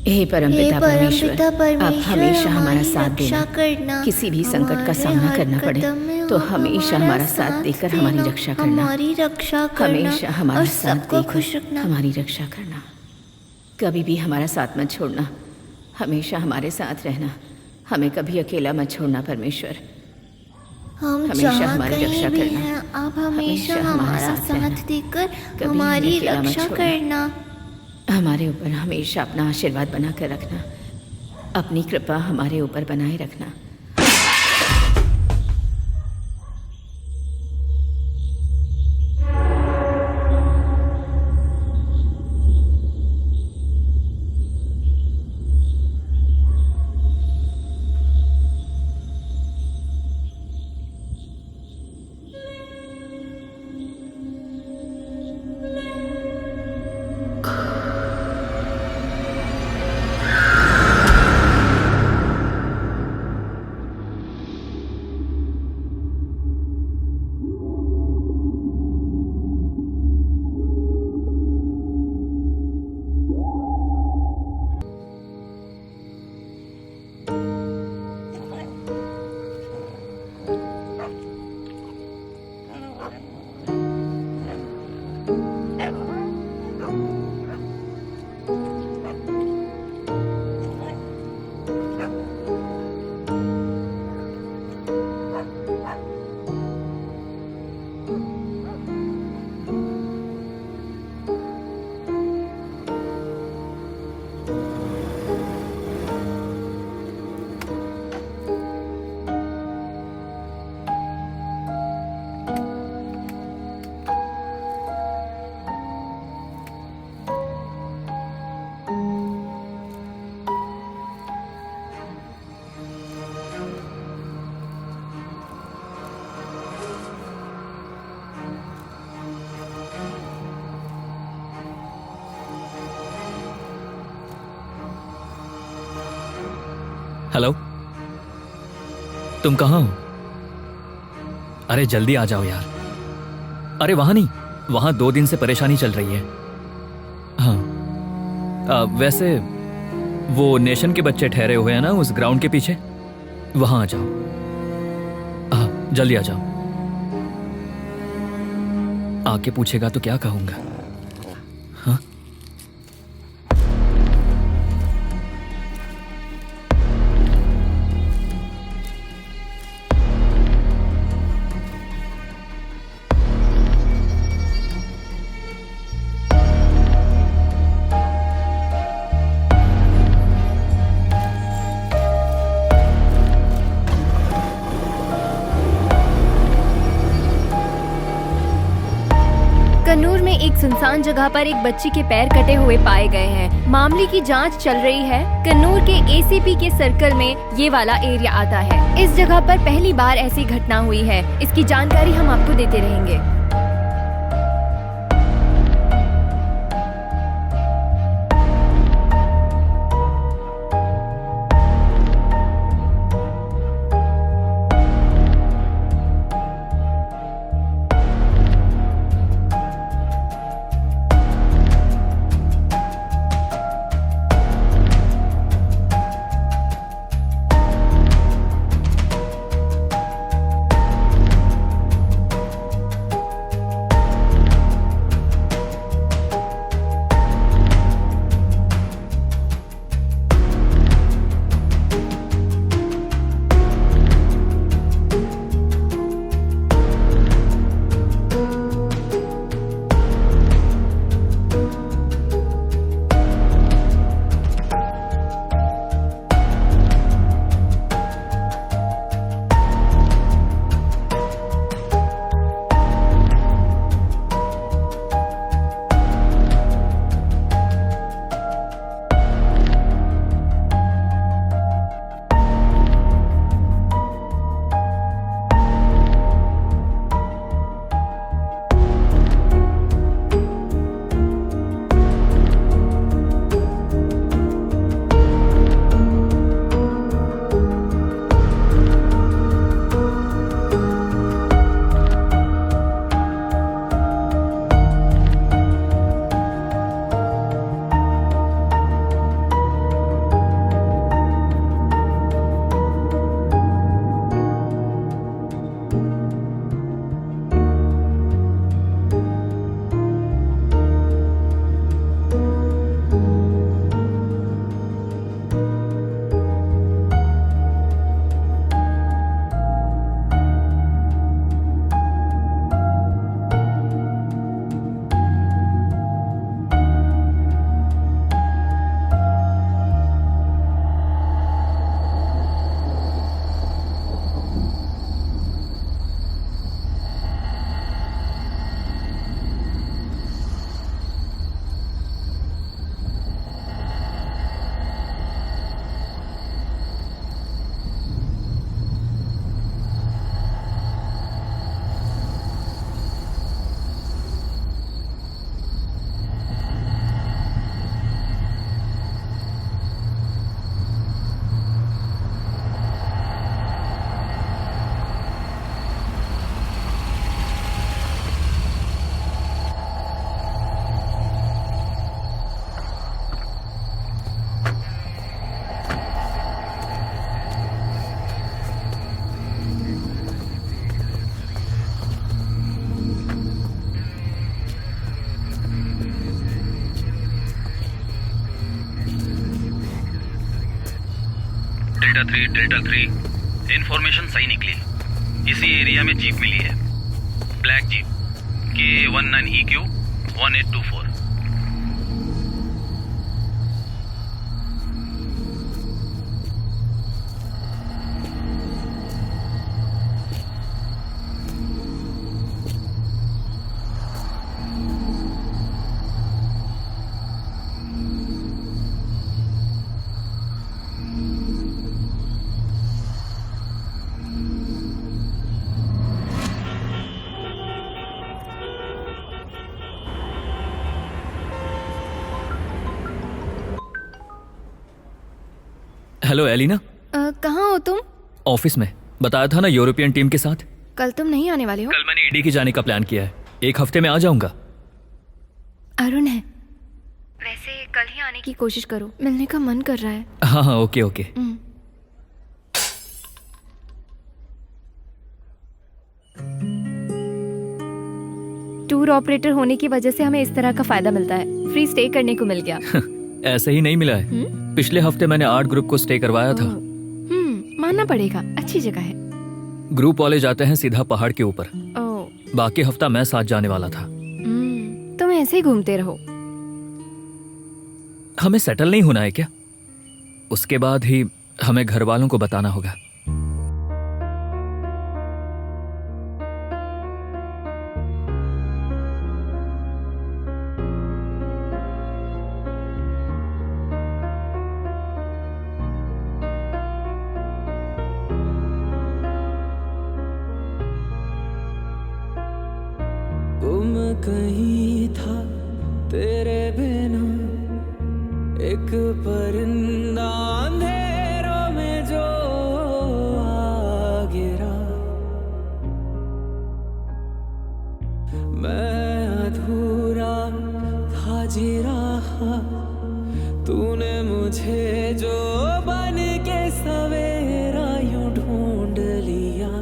हे परमपिता परमेश्वर, आप हमेशा हमारा साथ देना। करना, किसी भी संकट का सामना करना पड़े तो हमेशा हमारा साथ देकर हमारी रक्षा करना। हमेशा हमारा साथ देकर हमारी रक्षा करना। कभी भी हमारा साथ मत छोड़ना, हमेशा हमारे साथ रहना। हमें कभी अकेला मत छोड़ना परमेश्वर। हम हमेशा हमारी रक्षा करना। आप हमेशा हमारा साथ देकर हमारी रक्षा करना। हमारे ऊपर हमेशा अपना आशीर्वाद बनाकर रखना। अपनी कृपा हमारे ऊपर बनाए रखना। हेलो, तुम कहाँ हो? अरे जल्दी आ जाओ यार। अरे वहां नहीं, वहां 2 दिन से परेशानी चल रही है। हाँ, वैसे वो नेशन के बच्चे ठहरे हुए हैं ना उस ग्राउंड के पीछे, वहां आ जाओ। हाँ जल्दी आ जाओ। आके पूछेगा तो क्या कहूंगा? हाँ कन्नूर में एक सुनसान जगह पर एक बच्ची के पैर कटे हुए पाए गए हैं। मामले की जांच चल रही है। कन्नूर के एसीपी के सर्कल में ये वाला एरिया आता है। इस जगह पर पहली बार ऐसी घटना हुई है। इसकी जानकारी हम आपको देते रहेंगे। डेल्टा 3 इंफॉर्मेशन सही निकली। इसी एरिया में जीप मिली है, black jeep KA19EQ 1824। Hello Elina. कहाँ हो तुम? ऑफिस में। बताया था ना, यूरोपियन टीम के साथ। कल तुम नहीं आने वाले हो? कल मैंने ईडी की जाने का प्लान किया है, 1 हफ्ते में आ जाऊंगा। अरुण है। वैसे कल ही आने की कोशिश करो, मिलने का मन कर रहा है। हाँ हाँ, ओके ओके। टूर ऑपरेटर होने की वजह से हमें इस तरह का फायदा मिलता है, फ्री स्टे करने को मिल गया। ऐसे ही नहीं मिला है। पिछले हफ्ते मैंने 8 ग्रुप को स्टे करवाया था। मानना पड़ेगा, अच्छी जगह है। ग्रुप वाले जाते हैं सीधा पहाड़ के ऊपर। ओह, बाकी हफ्ता मैं साथ जाने वाला था। तुम ऐसे ही घूमते रहो। हमें सेटल नहीं होना है क्या? उसके बाद ही हमें घर वालों को बताना होगा। गुम कहीं था तेरे बिना एक परिंदा अंधेरों में जो आ गिरा। मैं अधूरा था जी रहा, तूने मुझे जो बन के सवेरा यूं ढूंढ लिया।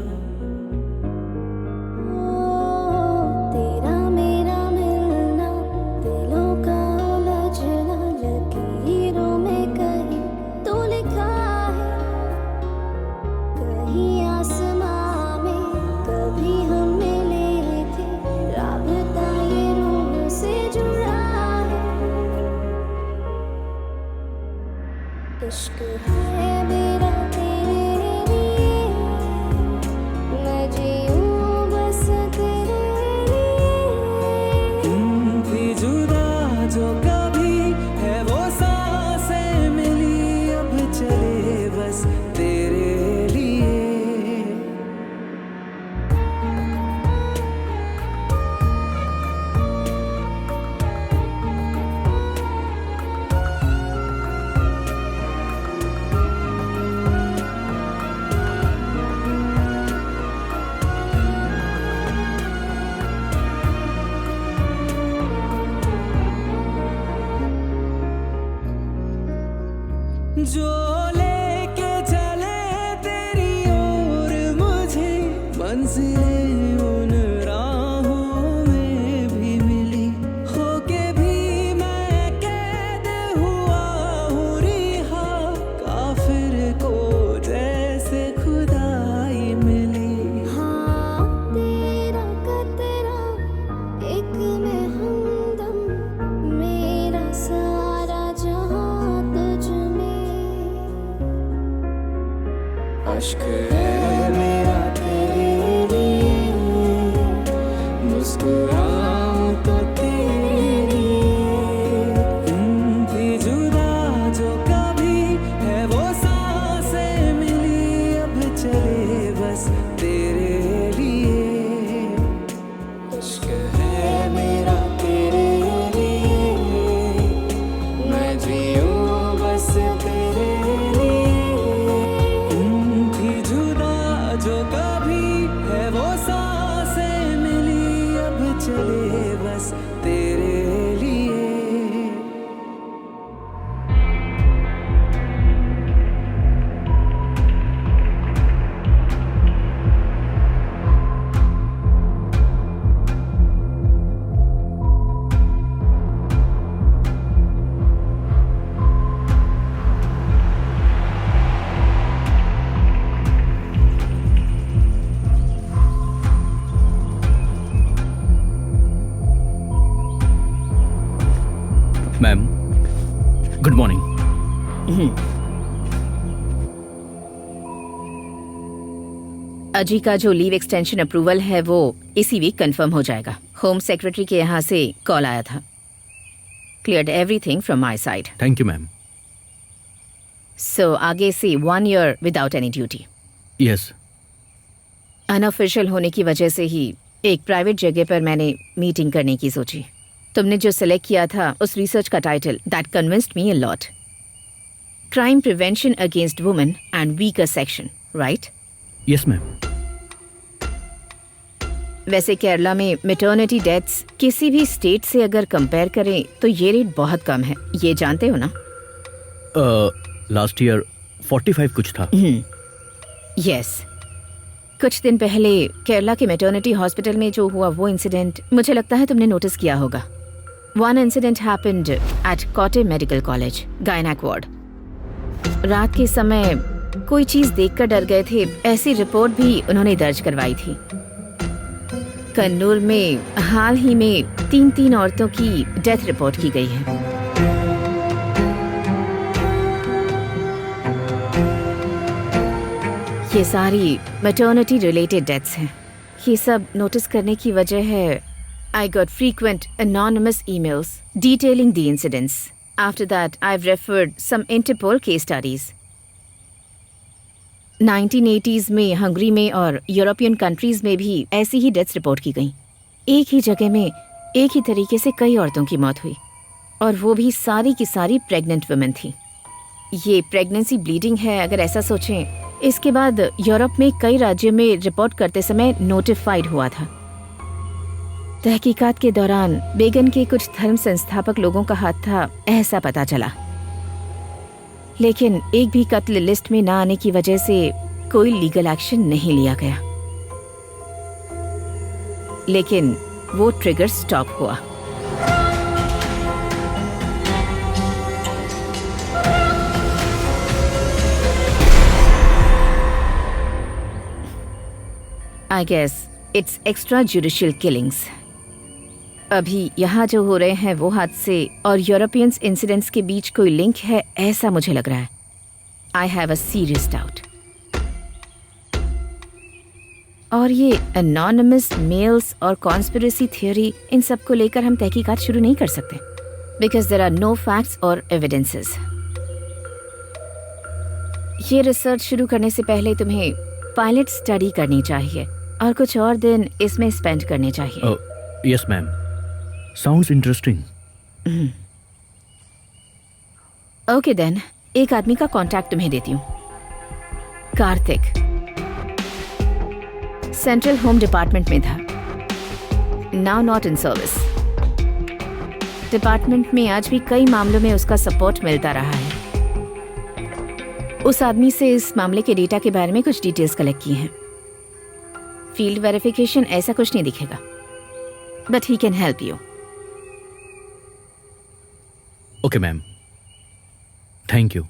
तेरा मेरा मिलना, दिलों का उलझना, लकीरों में कहीं तो लिखा है, कहीं आसमां में कभी हम मिले थे, राबता ये रूह से जुड़ा है। इश्क है मेरा तेरे लिए, मैं जीऊं बस तेरे लिए। थी जुदा जो कभी है वो सांसें मिली, अब चले बस तेरे लिए। जो लेके चले तेरी ओर मुझे, मंजिलें उन राहों में भी मिली, होके भी मैं कैद हुआ हूँ रिहा, काफिर को जैसे खुदाई मिली। हाँ, तेरा कतरा एक में हमदम, मेरा सारा जहां तुझ में। अश्क है मेरा तेरे लिए, मुस्कुराऊं तो तेरे लिए। थी जुदा जो कभी है वो सांसें मिली, अब चले बस तेरे लिए। इश्क है मेरा तेरे लिए, मैं जीऊं बस तेरे लिए। थी जुदा जो कभी है वो सांसें मिली, अब चले बस तेरे लिए। अजी का जो लीव एक्सटेंशन अप्रूवल है वो इसी वीक कंफर्म हो जाएगा। होम सेक्रेटरी के यहाँ से कॉल आया था। Cleared everything from my side. Thank you ma'am. So आगे से 1 year without any duty. Yes. Unofficial होने की वजह से ही एक प्राइवेट जगह पर मैंने मीटिंग करने की सोची। तुमने जो सिलेक्ट किया था उस रिसर्च का title that convinced me a lot. Crime prevention against women and weaker section, right? Yes ma'am. वैसे केरला में मेटर्निटी डेथ्स किसी भी स्टेट से अगर कंपेयर करें तो ये रेट बहुत कम है, ये जानते हो ना? लास्ट ईयर 45 कुछ था। यस। कुछ दिन पहले केरला के मेटर्निटी हॉस्पिटल में जो हुआ वो इंसिडेंट मुझे लगता है तुमने नोटिस किया होगा। वन इंसिडेंट हैपेंड एट कोटे मेडिकल कॉलेज, गायनेक वार्ड। रात के समय कोई चीज देखकर डर गए थे, ऐसी रिपोर्ट भी उन्होंने दर्ज करवाई थी। कन्नूर में हाल ही में 3 औरतों की डेथ रिपोर्ट की गई है। ये सारी मैटर्निटी रिलेटेड डेथ्स हैं। ये सब नोटिस करने की वजह है I got frequent anonymous emails detailing the incidents. After that, I've referred some Interpol case studies. 1980s में हंगरी में और यूरोपियन कंट्रीज में भी ऐसी ही डेथ्स रिपोर्ट की गई। एक ही जगह में एक ही तरीके से कई औरतों की मौत हुई, और वो भी सारी की सारी प्रेग्नेंट वुमेन थी। ये प्रेगनेंसी ब्लीडिंग है अगर ऐसा सोचें। इसके बाद यूरोप में कई राज्यों में रिपोर्ट करते समय नोटिफाइड हुआ था। तहकीकात के दौरान बेगन के कुछ धर्म संस्थापक लोगों का हाथ था, ऐसा पता चला। लेकिन एक भी कत्ल लिस्ट में ना आने की वजह से कोई लीगल एक्शन नहीं लिया गया। लेकिन वो ट्रिगर स्टॉप हुआ। I guess it's extrajudicial killings. अभी यहाँ जो हो रहे हैं वो हादसे और यूरोपियंस इंसिडेंट्स के बीच कोई लिंक है, ऐसा मुझे लग रहा है। I have a serious doubt. और ये anonymous mails और conspiracy theory, इन सब को लेकर हम तहकीकात शुरू नहीं कर सकते because there are no facts or evidences. ये रिसर्च शुरू करने से पहले तुम्हें पायलट स्टडी करनी चाहिए और कुछ और दिन इसमें स्पेंड करने चाहिए। Yes ma'am, sounds interesting. Okay then, एक आदमी का कांटेक्ट तुम्हें देती हूँ। कार्तिक सेंट्रल होम डिपार्टमेंट में था, now not in service. Department में आज भी कई मामलों में उसका सपोर्ट मिलता रहा है। उस आदमी से इस मामले के डेटा के बारे में कुछ डिटेल्स कलेक्ट की हैं। फील्ड वेरिफिकेशन ऐसा कुछ नहीं दिखेगा, but he can help you. Okay ma'am, thank you.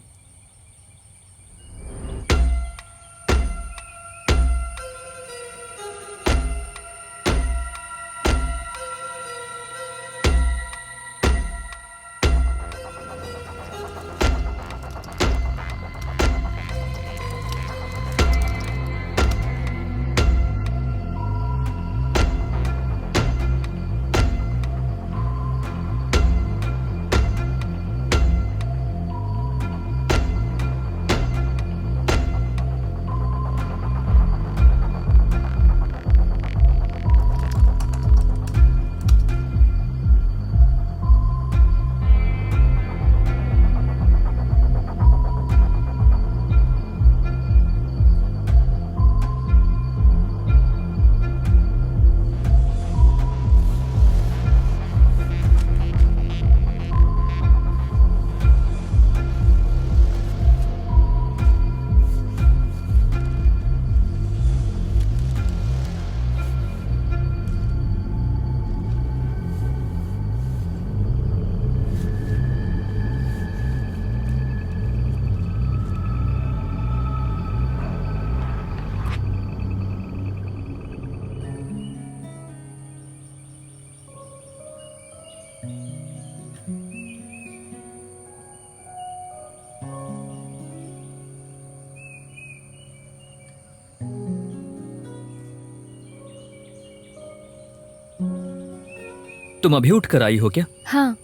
तुम अभी उठ कर आई हो क्या? हाँ,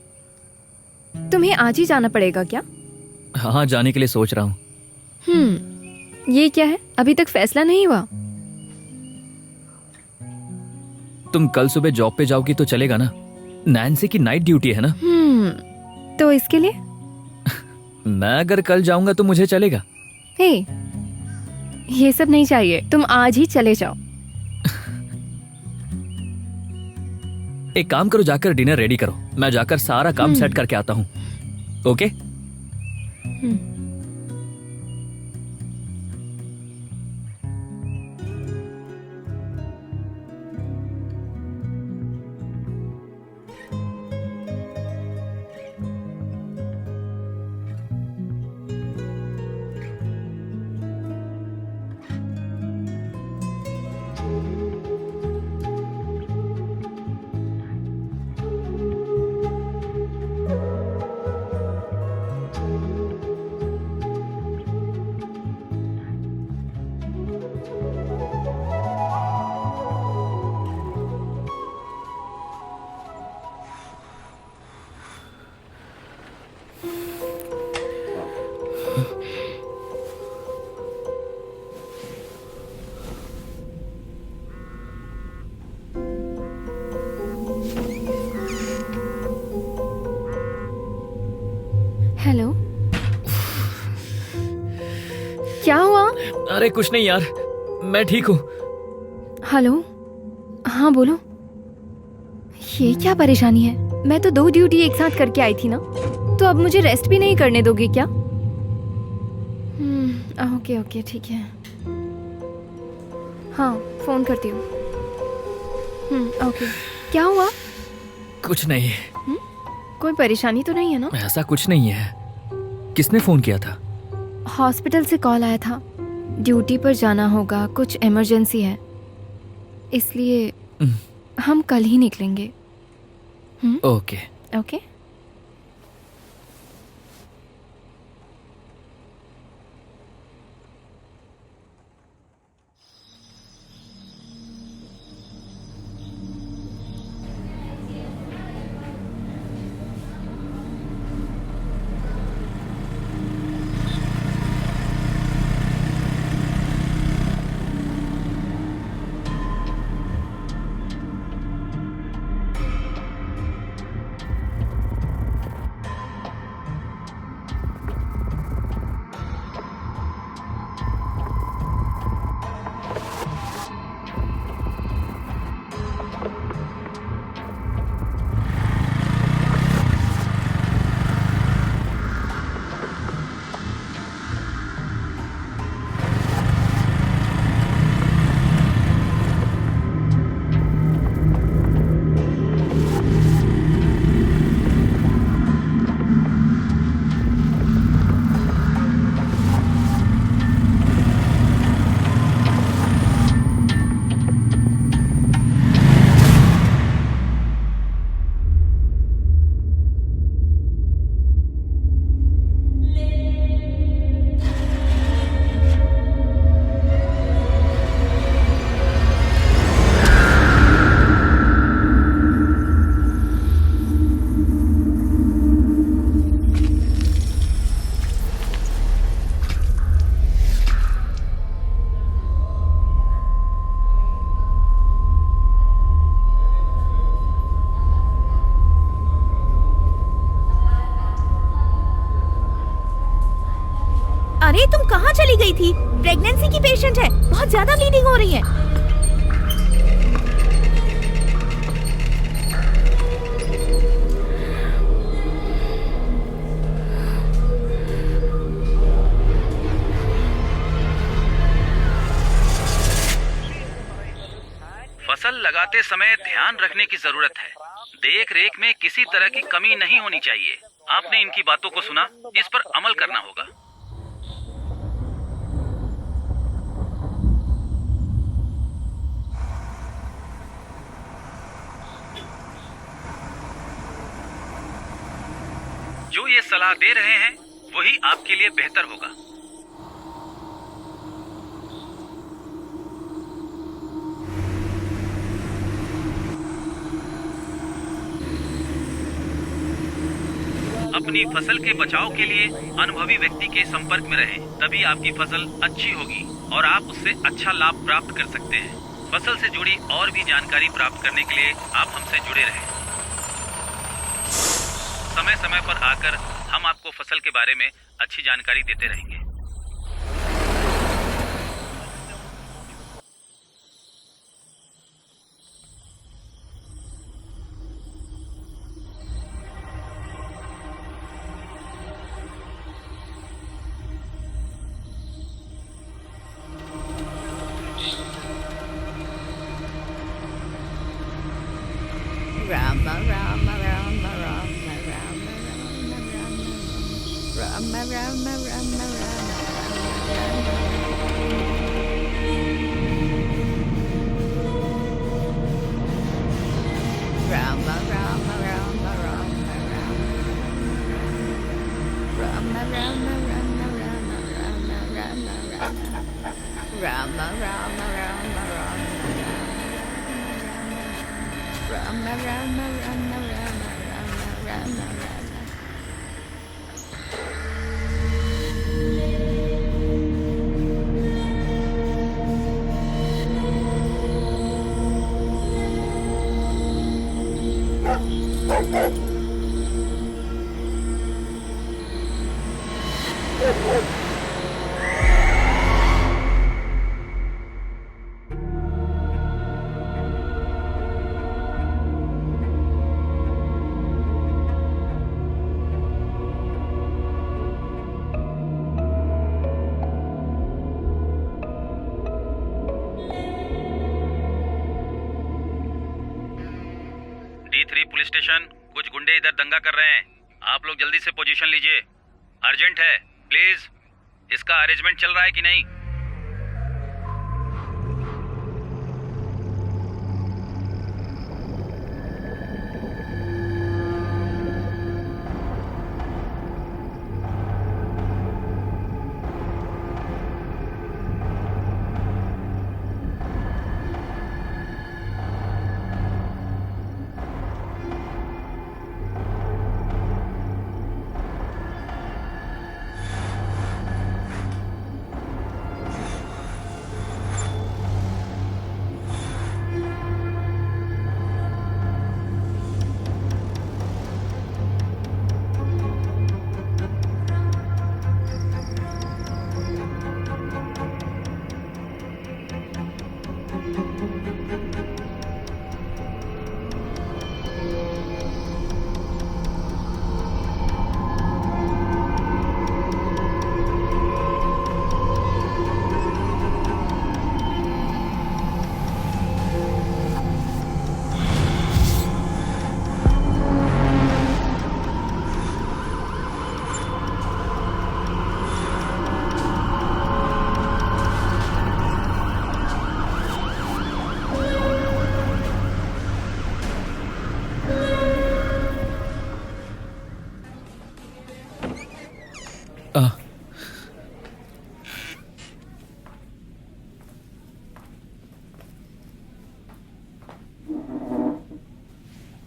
तुम्हें आज ही जाना पड़ेगा क्या? हाँ, जाने के लिए सोच रहा हूँ। ये क्या है? अभी तक फैसला नहीं हुआ? तुम कल सुबह जॉब पे जाओगी तो चलेगा ना? नैन्सी की नाइट ड्यूटी है ना। तो इसके लिए मैं अगर कल जाऊंगा तो मुझे चलेगा। हे, ये सब नहीं चाहिए, तुम आज ही चले जाओ। एक काम करो, जाकर डिनर रेडी करो, मैं जाकर सारा काम सेट करके आता हूँ। ओके? हेलो, क्या हुआ? अरे कुछ नहीं यार, मैं ठीक हूँ। हेलो, हाँ बोलो। ये क्या परेशानी है? मैं तो 2 ड्यूटी एक साथ करके आई थी ना, तो अब मुझे रेस्ट भी नहीं करने दोगे क्या? ओके ओके ठीक है, हाँ फोन करती हूँ। ओके, क्या हुआ? कुछ नहीं। कोई परेशानी तो नहीं है ना? ऐसा कुछ नहीं है। किसने फोन किया था? हॉस्पिटल से कॉल आया था, ड्यूटी पर जाना होगा, कुछ इमरजेंसी है, इसलिए हम कल ही निकलेंगे। Okay okay. अरे तुम कहाँ चली गई थी? प्रेगनेंसी की पेशेंट है, बहुत ज्यादा ब्लीडिंग हो रही है। फसल लगाते समय ध्यान रखने की जरूरत है। देख रेख में किसी तरह की कमी नहीं होनी चाहिए। आपने इनकी बातों को सुना, इस पर अमल करना होगा। जो ये सलाह दे रहे हैं वही आपके लिए बेहतर होगा। अपनी फसल के बचाव के लिए अनुभवी व्यक्ति के संपर्क में रहें, तभी आपकी फसल अच्छी होगी और आप उससे अच्छा लाभ प्राप्त कर सकते हैं। फसल से जुड़ी और भी जानकारी प्राप्त करने के लिए आप हमसे जुड़े रहें। समय समय पर आकर हम आपको फसल के बारे में अच्छी जानकारी देते रहेंगे। Rama Rama Rama Rama Rama Rama Rama Rama Rama Rama Rama Rama Rama Rama Rama Rama Rama Rama D3 police station, कुछ गुंडे इधर दंगा कर रहे हैं। आप लोग जल्दी से पोजीशन लीजिए, अर्जेंट है प्लीज। इसका अरेंजमेंट चल रहा है कि नहीं?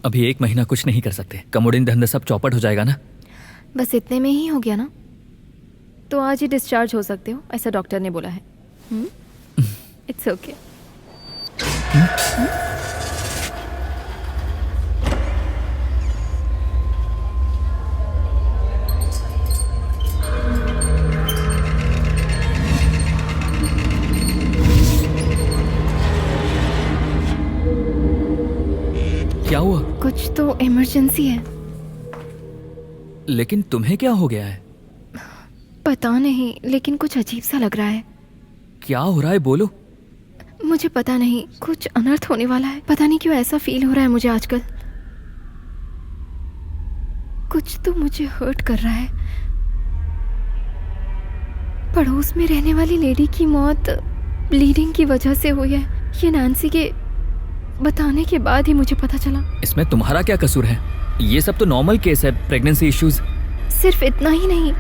अभी 1 महीना कुछ नहीं कर सकते। कमोडिन धंधा सब चौपट हो जाएगा ना। बस इतने में ही हो गया ना? तो आज ही डिस्चार्ज हो सकते हो, ऐसा डॉक्टर ने बोला है। It's okay. क्या हुआ? कुछ तो इमरजेंसी है। लेकिन तुम्हें क्या हो गया है? पता नहीं, लेकिन कुछ अजीब सा लग रहा है। क्या हो रहा है, बोलो। मुझे पता नहीं, कुछ अनर्थ होने वाला है। पता नहीं क्यों ऐसा फील हो रहा है मुझे आजकल। कुछ तो मुझे हर्ट कर रहा है। पड़ोस में रहने वाली लेडी की मौत ब्लीडिंग की वजह से हुई है। ये नैन्सी के बताने के बाद ही मुझे पता चला। इसमें तुम्हारा क्या कसूर है? ये सब तो नॉर्मल केस है, प्रेगनेंसी इश्यूज। सिर्फ इतना ही नहीं,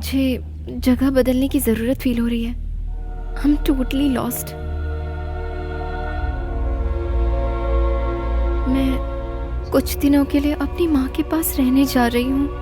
मुझे जगह बदलने की ज़रूरत फील हो रही है। I'm totally lost. मैं कुछ दिनों के लिए अपनी माँ के पास रहने जा रही हूँ।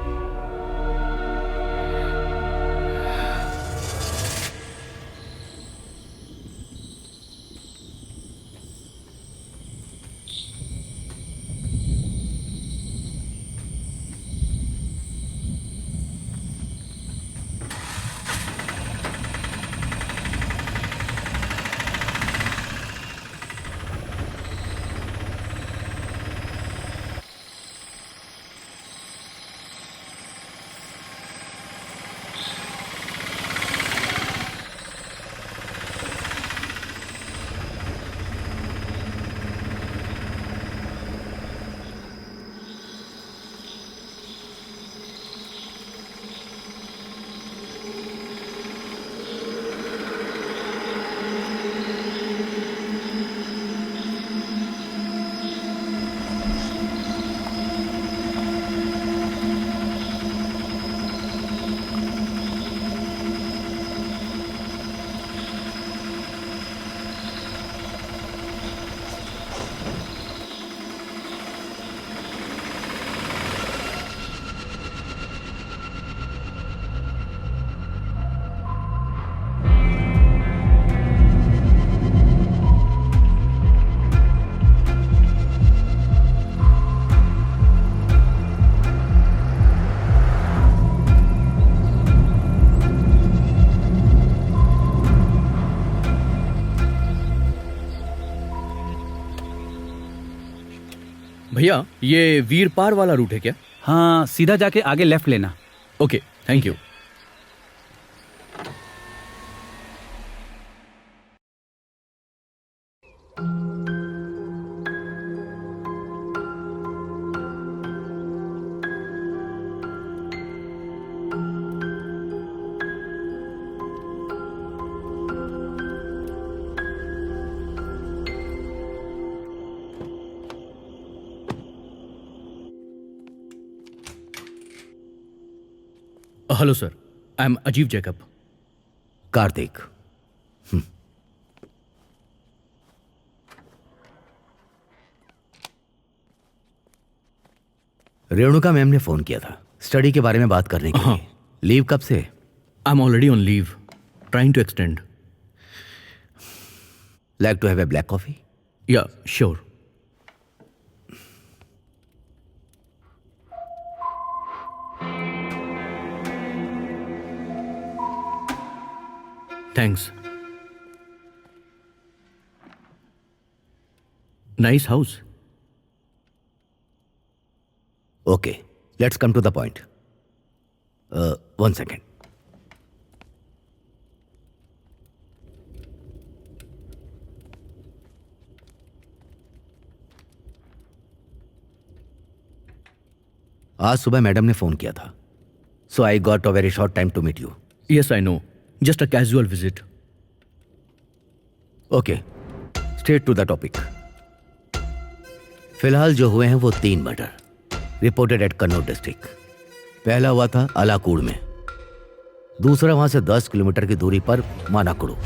भैया ये वीर पार वाला रूट है क्या? हाँ, सीधा जाके आगे लेफ्ट लेना। Okay, thank you. Hello sir, I am अजीब जैकब। कार्तिक। रेणुका मैम ने फोन किया था स्टडी के बारे में बात करने के लिए। लीव कब से? I am already on leave, trying to extend. Like to have a black coffee? या sure. Thanks. Nice house. Okay, let's come to the point. 1 second. आज सुबह मैडम ने फोन किया था, so I got a very short time to meet you. Yes, I know. Just a casual visit. Okay, straight to the topic. फिलहाल जो हुए हैं वो 3 murder reported at Kannauj district. पहला हुआ था अलाकुड़ में, दूसरा वहां से 10 किलोमीटर की दूरी पर Manakudu,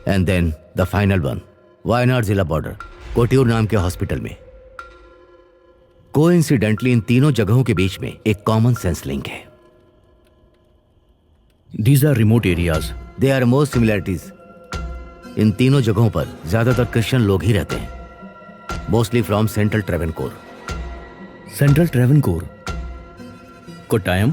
and then the final one Wayanad जिला बॉर्डर कोटियूर नाम के हॉस्पिटल में। कोइंसिडेंटली इन तीनों जगहों के बीच में एक कॉमन सेंस लिंक है। These are remote areas. There are more similarities. इन तीनों जगहों पर ज्यादातर क्रिश्चियन लोग ही रहते हैं, mostly from central Travancore. Central Travancore. Kottayam?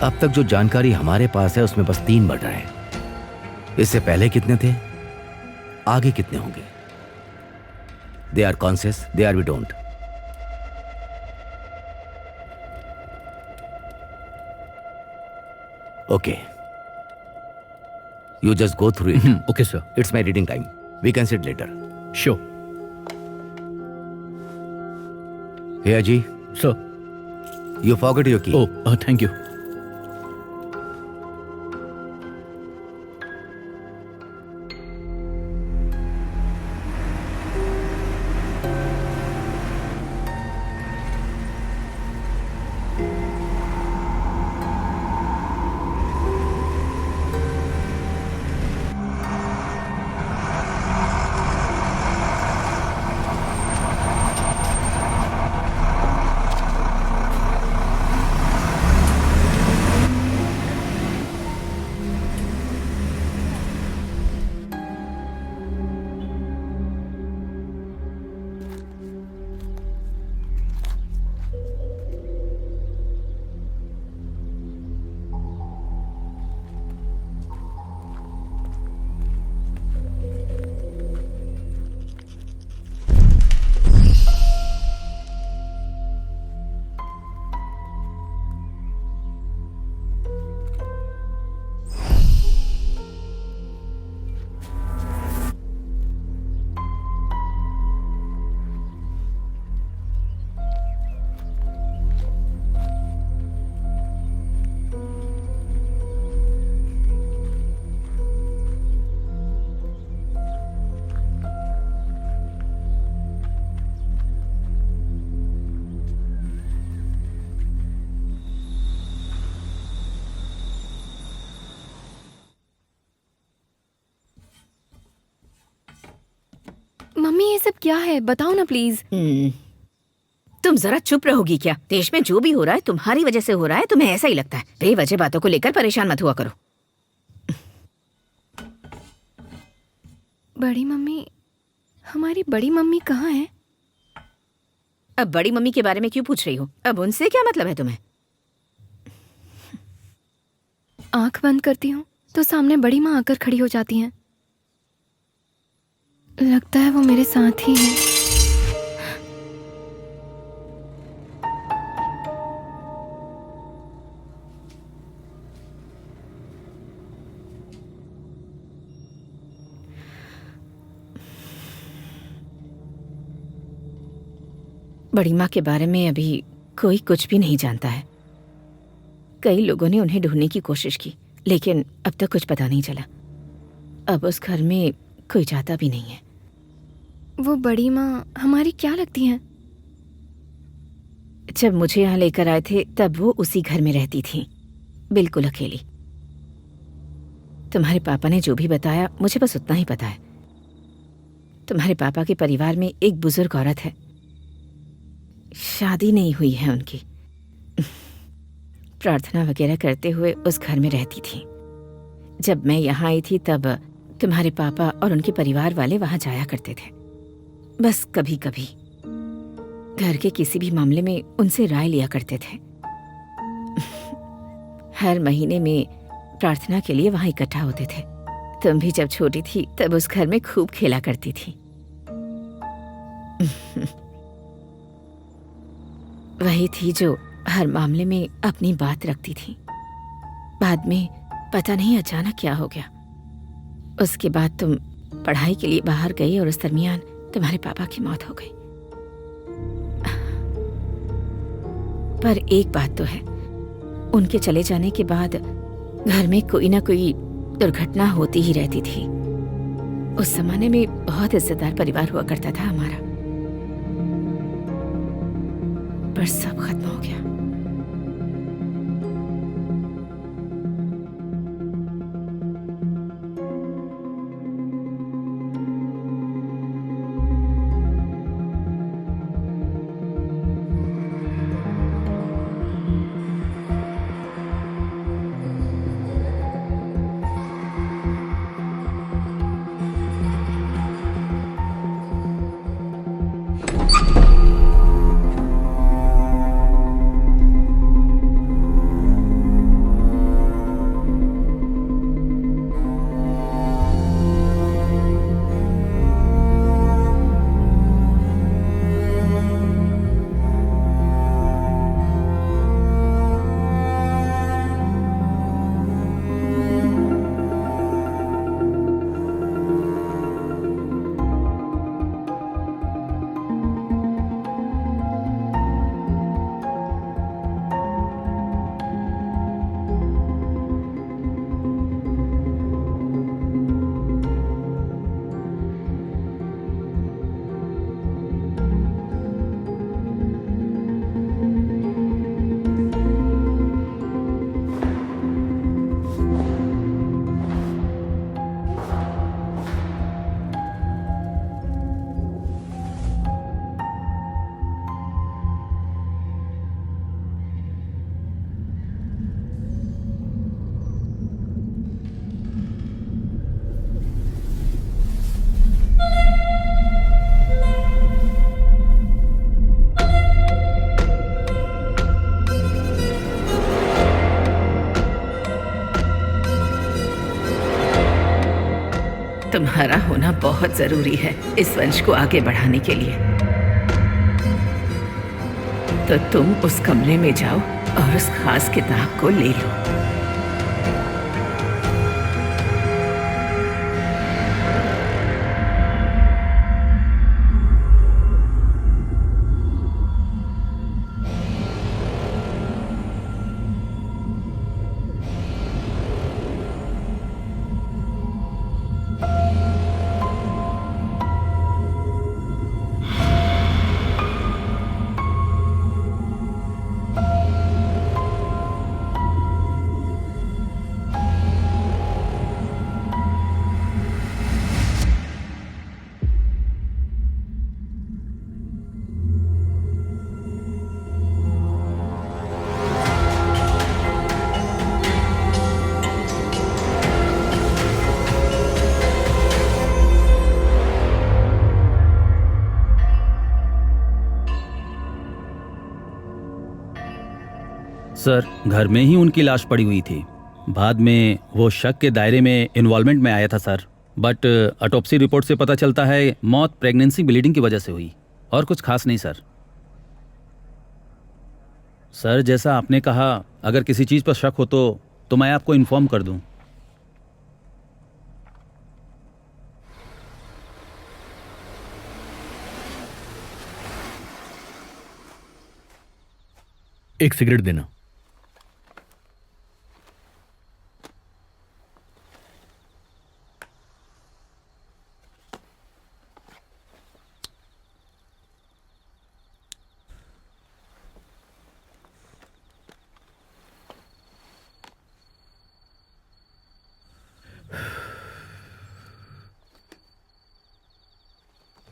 अब तक जो जानकारी हमारे पास है उसमें बस 3 मर्डर हैं। इससे पहले कितने थे, आगे कितने होंगे? They are conscious, they are we don't. Okay. You just go through it. Okay, sir. It's my reading time. We can sit later. Sure. Hey, Aji. Sir. You forgot your key. Oh, thank you. Mummy ये सब क्या है, बताओ ना please. तुम जरा चुप रहोगी क्या? देश में जो भी हो रहा है तुम्हारी वजह से हो रहा है, तुम्हें ऐसा ही लगता है। बेवजह बातों को लेकर परेशान मत हुआ करो। बड़ी मम्मी, हमारी बड़ी मम्मी कहाँ है? अब बड़ी मम्मी के बारे में क्यों पूछ रही हो? अब उनसे क्या मतलब है तुम्हें? आंख बंद करती हूँ तो सामने बड़ी माँ आकर खड़ी हो जाती हैं। लगता है वो मेरे साथ ही है। बड़ी माँ के बारे में अभी कोई कुछ भी नहीं जानता है। कई लोगों ने उन्हें ढूंढने की कोशिश की, लेकिन अब तक कुछ पता नहीं चला। अब उस घर में कोई जाता भी नहीं है। वो बड़ी माँ हमारी क्या लगती हैं? जब मुझे यहाँ लेकर आए थे तब वो उसी घर में रहती थी, बिल्कुल अकेली। तुम्हारे पापा ने जो भी बताया मुझे बस उतना ही पता है। तुम्हारे पापा के परिवार में एक बुजुर्ग औरत है, शादी नहीं हुई है उनकी। प्रार्थना वगैरह करते हुए उस घर में रहती थी। जब मैं यहाँ आई थी तब तुम्हारे पापा और उनके परिवार वाले वहां जाया करते थे, बस कभी कभी। घर के किसी भी मामले में उनसे राय लिया करते थे। हर महीने में प्रार्थना के लिए वहां इकट्ठा होते थे। तुम भी जब छोटी थी तब उस घर में खूब खेला करती थी। वही थी जो हर मामले में अपनी बात रखती थी। बाद में पता नहीं अचानक क्या हो गया। उसके बाद तुम पढ़ाई के लिए बाहर गई और उस दरमियान तुम्हारे पापा की मौत हो गई। पर एक बात तो है, उनके चले जाने के बाद घर में कोई ना कोई दुर्घटना होती ही रहती थी। उस जमाने में बहुत इज्जतदार परिवार हुआ करता था हमारा, पर सब खत्म हो गया। तुम्हारा होना बहुत जरूरी है इस वंश को आगे बढ़ाने के लिए। तो तुम उस कमरे में जाओ और उस खास किताब को ले लो। सर, घर में ही उनकी लाश पड़ी हुई थी। बाद में वो शक के दायरे में इन्वॉल्वमेंट में आया था सर, बट ऑटोप्सी रिपोर्ट से पता चलता है मौत प्रेगनेंसी ब्लीडिंग की वजह से हुई, और कुछ खास नहीं सर। सर, जैसा आपने कहा, अगर किसी चीज़ पर शक हो तो मैं आपको इन्फॉर्म कर दूं। एक सिगरेट देना।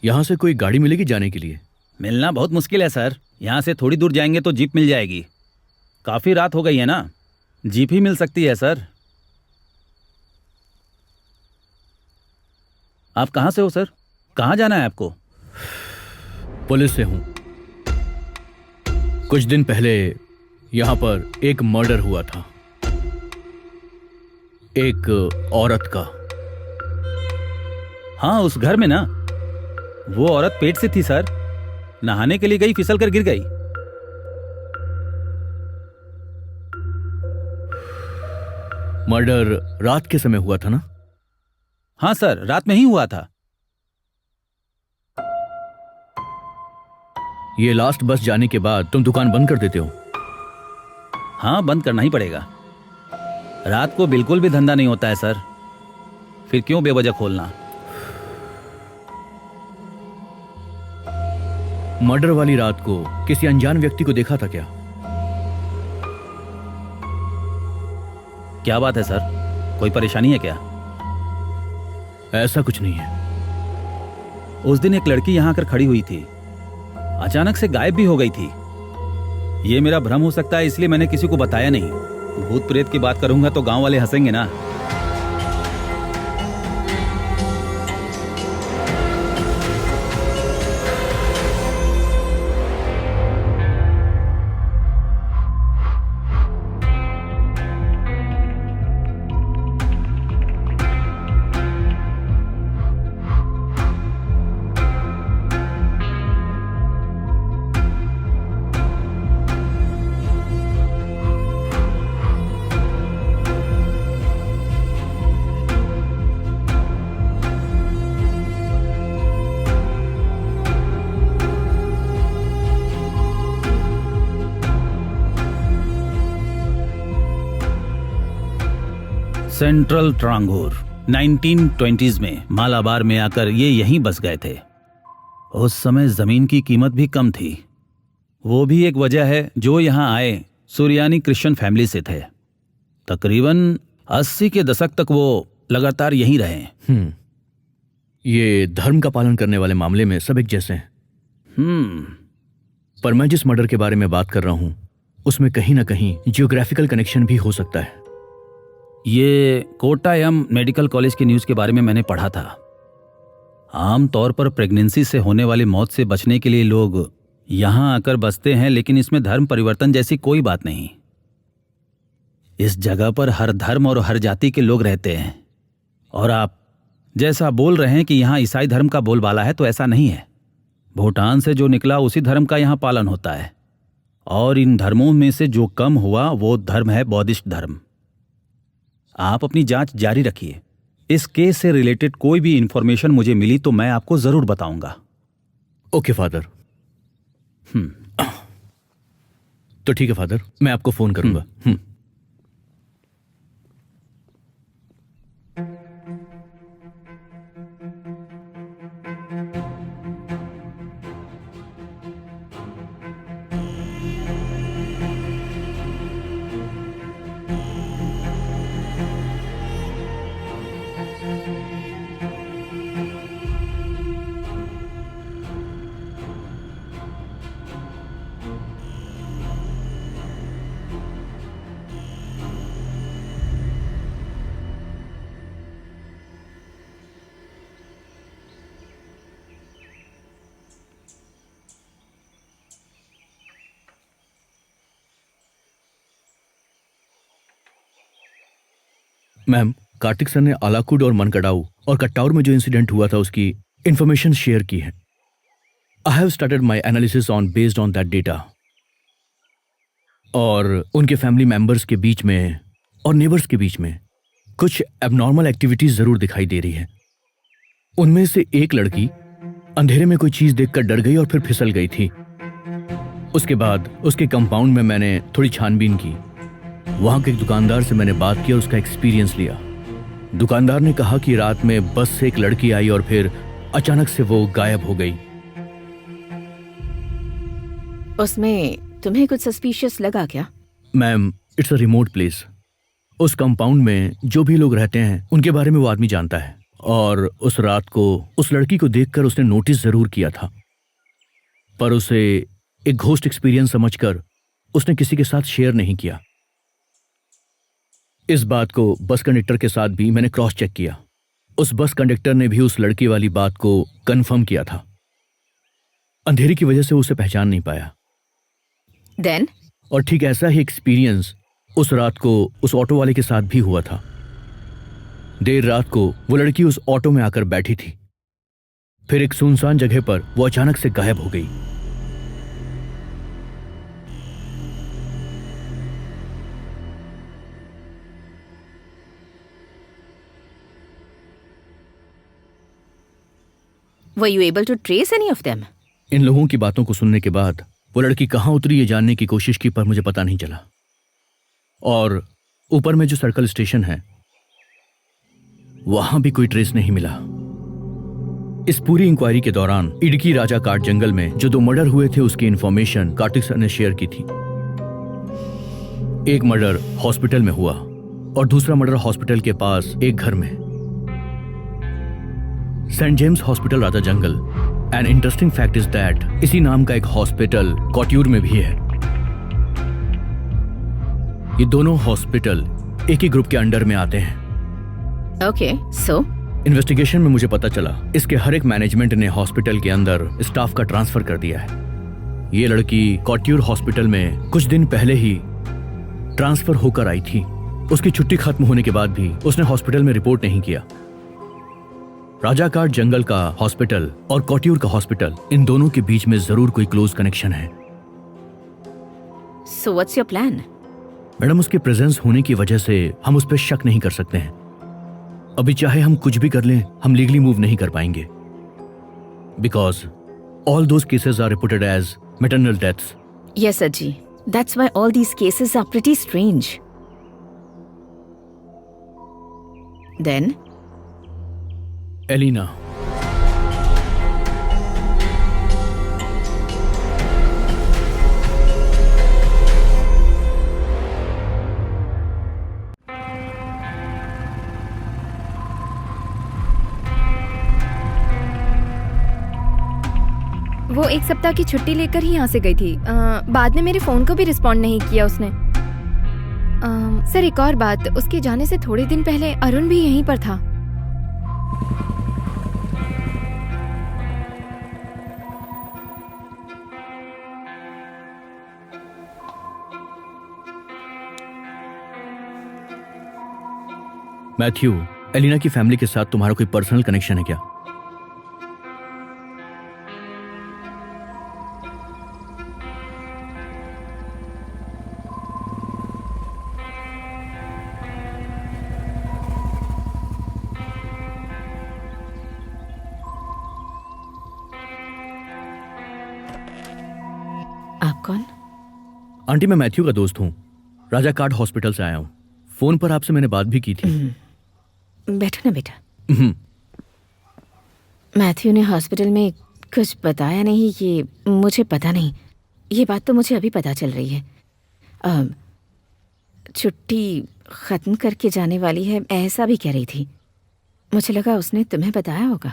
यहां से कोई गाड़ी मिलेगी जाने के लिए? मिलना बहुत मुश्किल है सर। यहाँ से थोड़ी दूर जाएंगे तो जीप मिल जाएगी। काफ़ी रात हो गई है ना, जीप ही मिल सकती है सर। आप कहाँ से हो सर? कहाँ जाना है आपको? पुलिस से हूं। कुछ दिन पहले यहां पर एक मर्डर हुआ था, एक औरत का। हाँ, उस घर में ना, वो औरत पेट से थी सर, नहाने के लिए गई, फिसल कर गिर गई। मर्डर रात के समय हुआ था ना? हाँ सर, रात में ही हुआ था। ये लास्ट बस जाने के बाद तुम दुकान बंद कर देते हो? हाँ, बंद करना ही पड़ेगा। रात को बिल्कुल भी धंधा नहीं होता है सर, फिर क्यों बेवजह खोलना। मर्डर वाली रात को किसी अनजान व्यक्ति को देखा था क्या? क्या बात है सर, कोई परेशानी है क्या? ऐसा कुछ नहीं है। उस दिन एक लड़की यहां आकर खड़ी हुई थी, अचानक से गायब भी हो गई थी। ये मेरा भ्रम हो सकता है, इसलिए मैंने किसी को बताया नहीं। भूत प्रेत की बात करूंगा तो गांव वाले हंसेंगे ना। सेंट्रल ट्रांगोर 1920s में मालाबार में आकर ये यहीं बस गए थे। उस समय जमीन की कीमत भी कम थी। वो भी एक वजह है जो यहाँ आए सूर्यानी क्रिश्चियन फैमिली से थे। तकरीबन 80 के दशक तक वो लगातार यहीं रहे। ये धर्म का पालन करने वाले मामले में सब एक जैसे हैं। पर मैं जिस मर्डर के बारे में बात कर रहा हूं उसमें कहीं ना कहीं जियोग्राफिकल कनेक्शन भी हो सकता है। ये कोट्टायम मेडिकल कॉलेज के न्यूज़ के बारे में मैंने पढ़ा था। आमतौर पर प्रेगनेंसी से होने वाली मौत से बचने के लिए लोग यहाँ आकर बसते हैं, लेकिन इसमें धर्म परिवर्तन जैसी कोई बात नहीं। इस जगह पर हर धर्म और हर जाति के लोग रहते हैं। और आप जैसा बोल रहे हैं कि यहाँ ईसाई धर्म का बोलबाला है, तो ऐसा नहीं है। भूटान से जो निकला उसी धर्म का यहाँ पालन होता है, और इन धर्मों में से जो कम हुआ वो धर्म है बौद्धिस्ट धर्म। आप अपनी जांच जारी रखिए। इस केस से रिलेटेड कोई भी इंफॉर्मेशन मुझे मिली तो मैं आपको जरूर बताऊंगा। Okay father. तो ठीक है फादर, मैं आपको फोन करूंगा। मैम, कार्तिक सर ने आलाकुड और मनकडाऊ और कट्टाउर में जो इंसिडेंट हुआ था उसकी इंफॉर्मेशन शेयर की है। I have started my analysis on based on that data. और उनके फैमिली मेंबर्स के बीच में और नेबर्स के बीच में कुछ एबनॉर्मल एक्टिविटीज जरूर दिखाई दे रही है। उनमें से एक लड़की अंधेरे में कोई चीज देखकर डर गई और फिर फिसल गई थी। उसके बाद उसके कंपाउंड में मैंने थोड़ी छानबीन की। वहां के एक दुकानदार से मैंने बात की और उसका एक्सपीरियंस लिया। दुकानदार ने कहा कि रात में बस से एक लड़की आई और फिर अचानक से वो गायब हो गई। उसमें तुम्हें कुछ सस्पिशियस लगा क्या? Ma'am, it's a remote place. उस कंपाउंड में जो भी लोग रहते हैं उनके बारे में वो आदमी जानता है। और उस रात को उस लड़की को देखकर उसने नोटिस जरूर किया था, पर उसे एक घोस्ट एक्सपीरियंस समझकर उसने किसी के साथ शेयर नहीं किया। इस बात को बस कंडक्टर के साथ भी मैंने क्रॉस चेक किया। उस बस कंडक्टर ने भी उस लड़की वाली बात को कंफर्म किया था। अंधेरे की वजह से उसे पहचान नहीं पाया। देन? और ठीक ऐसा ही एक्सपीरियंस उस रात को उस ऑटो वाले के साथ भी हुआ था। देर रात को वो लड़की उस ऑटो में आकर बैठी थी, फिर एक सुनसान जगह पर वो अचानक से गायब हो गई। Were you able to trace any of them? इन लोगों की बातों को सुनने के बाद वो लड़की कहां उतरी ये जानने की कोशिश की, पर मुझे पता नहीं चला। और ऊपर में जो सर्कल स्टेशन है वहां भी कोई ट्रेस नहीं मिला। इस पूरी इंक्वायरी के दौरान इडकी राजा काट जंगल में जो 2 मर्डर हुए थे उसकी इंफॉर्मेशन कार्तिक सर ने शेयर की थी। एक मर्डर हॉस्पिटल में हुआ और दूसरा मर्डर हॉस्पिटल के पास एक घर में। Saint James hospital Raja Jangal. An interesting fact is that इसी नाम का एक हॉस्पिटल कॉट्यूर में भी है। ये दोनों हॉस्पिटल एक ही ग्रुप के अंडर में आते हैं। Okay, so? इन्वेस्टिगेशन में मुझे पता चला इसके हर एक मैनेजमेंट ने हॉस्पिटल के अंदर स्टाफ का ट्रांसफर कर दिया है। ये लड़की कॉट्यूर हॉस्पिटल में कुछ दिन पहले ही ट्रांसफर होकर आई थी। उसकी छुट्टी खत्म होने के बाद भी उसने हॉस्पिटल में रिपोर्ट नहीं किया। राजा काट जंगल का हॉस्पिटल और कॉट्यूर का हॉस्पिटल, इन दोनों के बीच में जरूर कोई क्लोज कनेक्शन है। So what's your plan? Madam, उसके प्रेजेंस होने की वजह से हम उस पर शक नहीं कर सकते हैं। अभी चाहे हम कुछ भी कर लें, हम लीगली मूव नहीं कर पाएंगे, because all those cases are reported as maternal deaths. Yes, Ajji. That's why all these cases are pretty strange. Then? Elina, वो 1 सप्ताह की छुट्टी लेकर ही यहाँ से गई थी। बाद में मेरे फोन को भी रिस्पॉन्ड नहीं किया उसने। सर, एक और बात, उसके जाने से थोड़े दिन पहले अरुण भी यहीं पर था। मैथ्यू, एलिना की फैमिली के साथ तुम्हारा कोई पर्सनल कनेक्शन है क्या? आप कौन? आंटी, मैं मैथ्यू का दोस्त हूँ। राजा काट हॉस्पिटल से आया हूँ। फोन पर आपसे मैंने बात भी की थी। बैठो ना बेटा। मैथ्यू ने हॉस्पिटल में कुछ बताया नहीं, ये मुझे पता नहीं। ये बात तो मुझे अभी पता चल रही है। छुट्टी ख़त्म करके जाने वाली है, ऐसा भी कह रही थी। मुझे लगा उसने तुम्हें बताया होगा।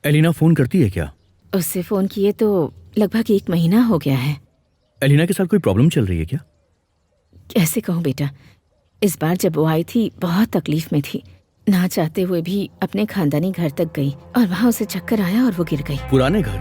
एलिना फ़ोन करती है क्या? उससे फ़ोन किए तो लगभग 1 महीना हो गया है। एलिना के साथ कोई प्रॉब्लम चल रही है क्या? कैसे कहूँ बेटा, इस बार जब वो आई थी बहुत तकलीफ में थी। ना चाहते हुए भी अपने खानदानी घर तक गई और वहां उसे चक्कर आया और वो गिर गई। पुराने घर?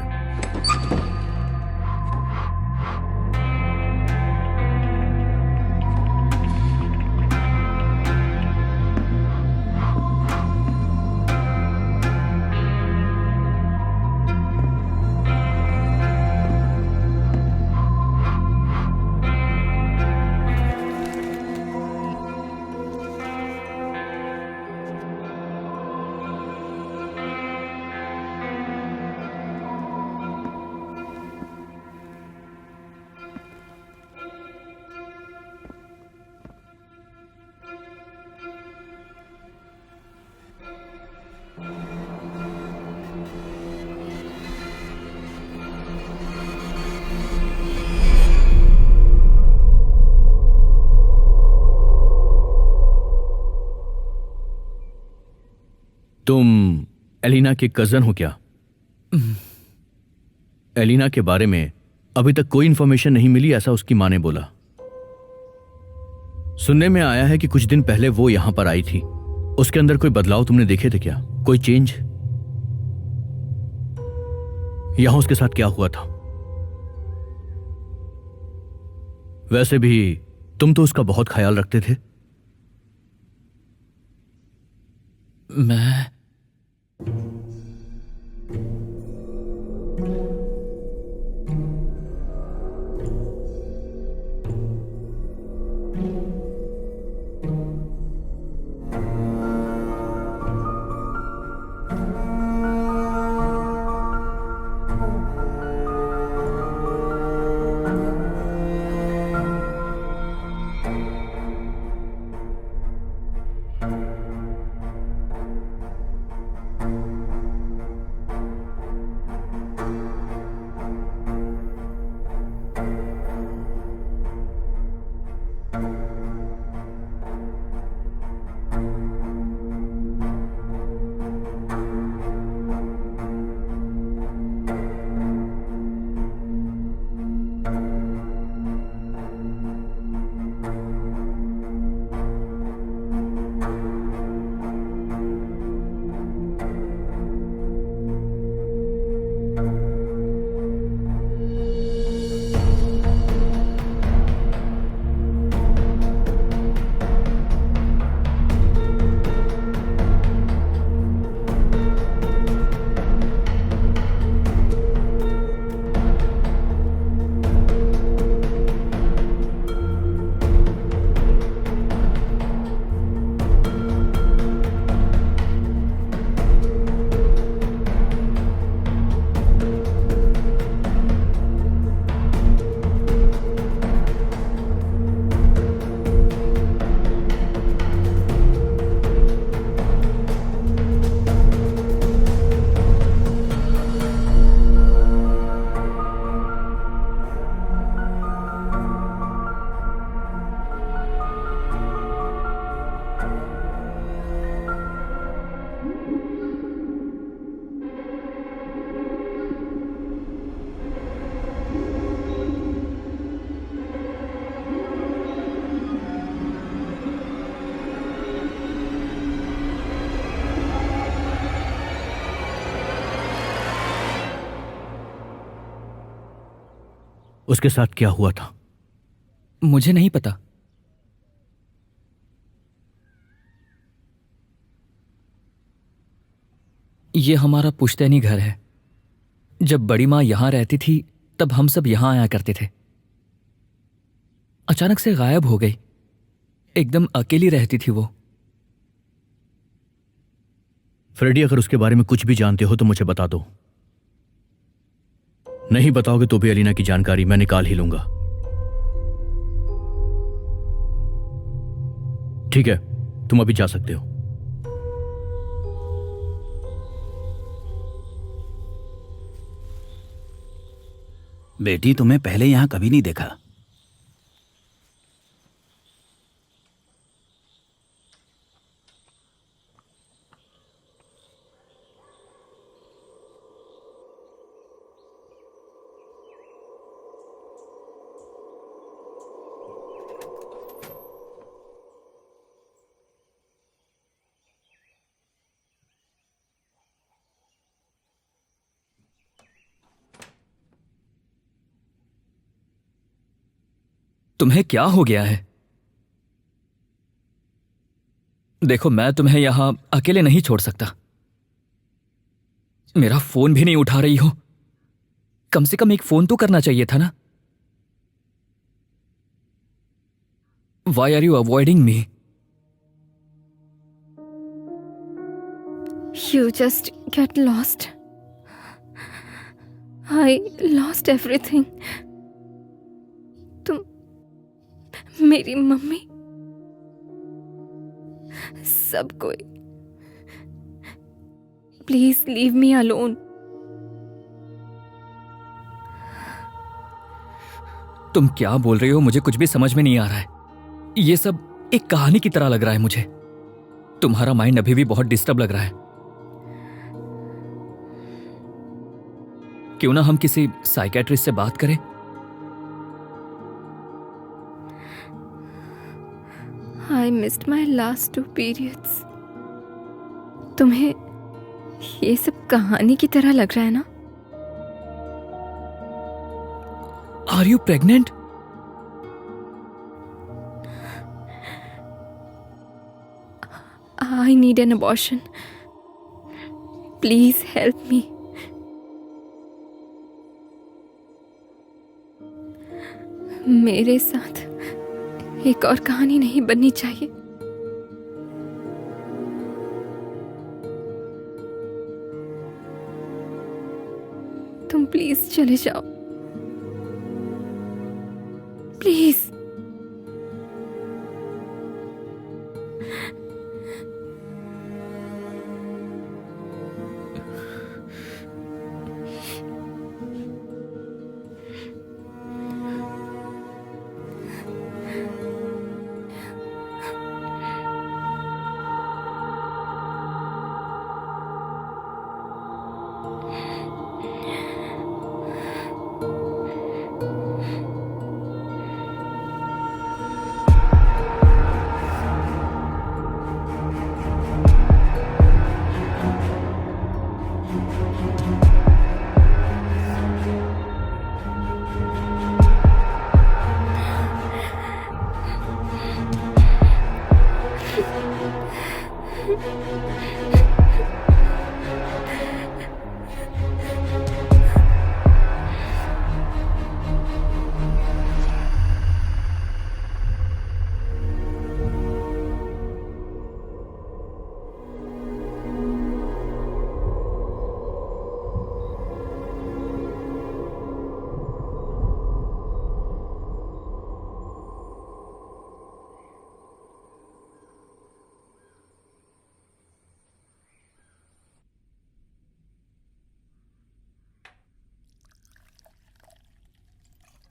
तुम एलिना के कजन हो क्या? एलिना के बारे में अभी तक कोई इंफॉर्मेशन नहीं मिली, ऐसा उसकी माँ ने बोला। सुनने में आया है कि कुछ दिन पहले वो यहां पर आई थी। उसके अंदर कोई बदलाव तुमने देखे थे क्या? कोई चेंज? यहां उसके साथ क्या हुआ था? वैसे भी तुम तो उसका बहुत ख्याल रखते थे। मैं उसके साथ क्या हुआ था? मुझे नहीं पता। ये हमारा पुश्तैनी घर है। जब बड़ी माँ यहां रहती थी तब हम सब यहां आया करते थे। अचानक से गायब हो गई। एकदम अकेली रहती थी वो। फ्रेडी, अगर उसके बारे में कुछ भी जानते हो तो मुझे बता दो। नहीं बताओगे तो भी एलिना की जानकारी मैं निकाल ही लूंगा। ठीक है, तुम अभी जा सकते हो। बेटी, तुम्हें पहले यहां कभी नहीं देखा। तुम्हें क्या हो गया है? देखो, मैं तुम्हें यहां अकेले नहीं छोड़ सकता। मेरा फोन भी नहीं उठा रही हो। कम से कम एक फोन तो करना चाहिए था ना। Why are you avoiding me? You just get lost. I lost everything. तुम, मेरी मम्मी, सब कोई। Please leave me alone. तुम क्या बोल रही हो? मुझे कुछ भी समझ में नहीं आ रहा है। ये सब एक कहानी की तरह लग रहा है मुझे। तुम्हारा माइंड अभी भी बहुत डिस्टर्ब लग रहा है। क्यों ना हम किसी साइकेट्रिस्ट से बात करें? I missed my last 2 periods. तुम्हें ये सब कहानी की तरह लग रहा है ना? Are you pregnant? I need an abortion. Please help me. मेरे साथ एक और कहानी नहीं बननी चाहिए। तुम प्लीज चले जाओ, please.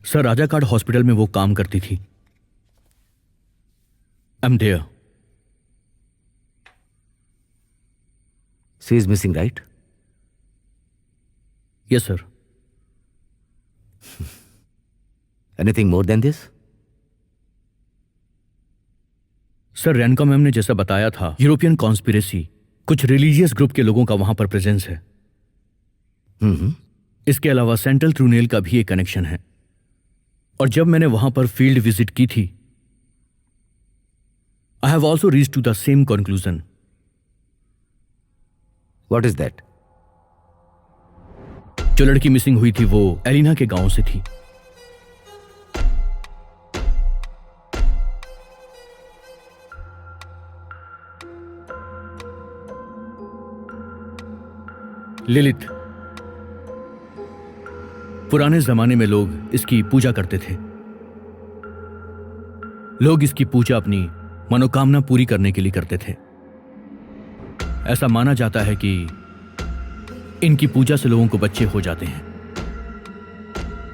Sir, Raja card hospital में वो काम करती थी। I am there. She is missing, right? Yes sir. Anything more than this? Sir, Renuka ma'am ने जैसा बताया था, यूरोपियन कॉन्स्पिरेसी, कुछ रिलीजियस ग्रुप के लोगों का वहां पर प्रेजेंस है। इसके अलावा सेंट्रल ट्रूनेल का भी एक कनेक्शन है। और जब मैंने वहां पर फील्ड विजिट की थी, I have also reached to the same conclusion. What is that? जो लड़की मिसिंग हुई थी वो एलिना के गांव से थी। लिलित। पुराने जमाने में लोग इसकी पूजा करते थे। लोग इसकी पूजा अपनी मनोकामना पूरी करने के लिए करते थे। ऐसा माना जाता है कि इनकी पूजा से लोगों को बच्चे हो जाते हैं।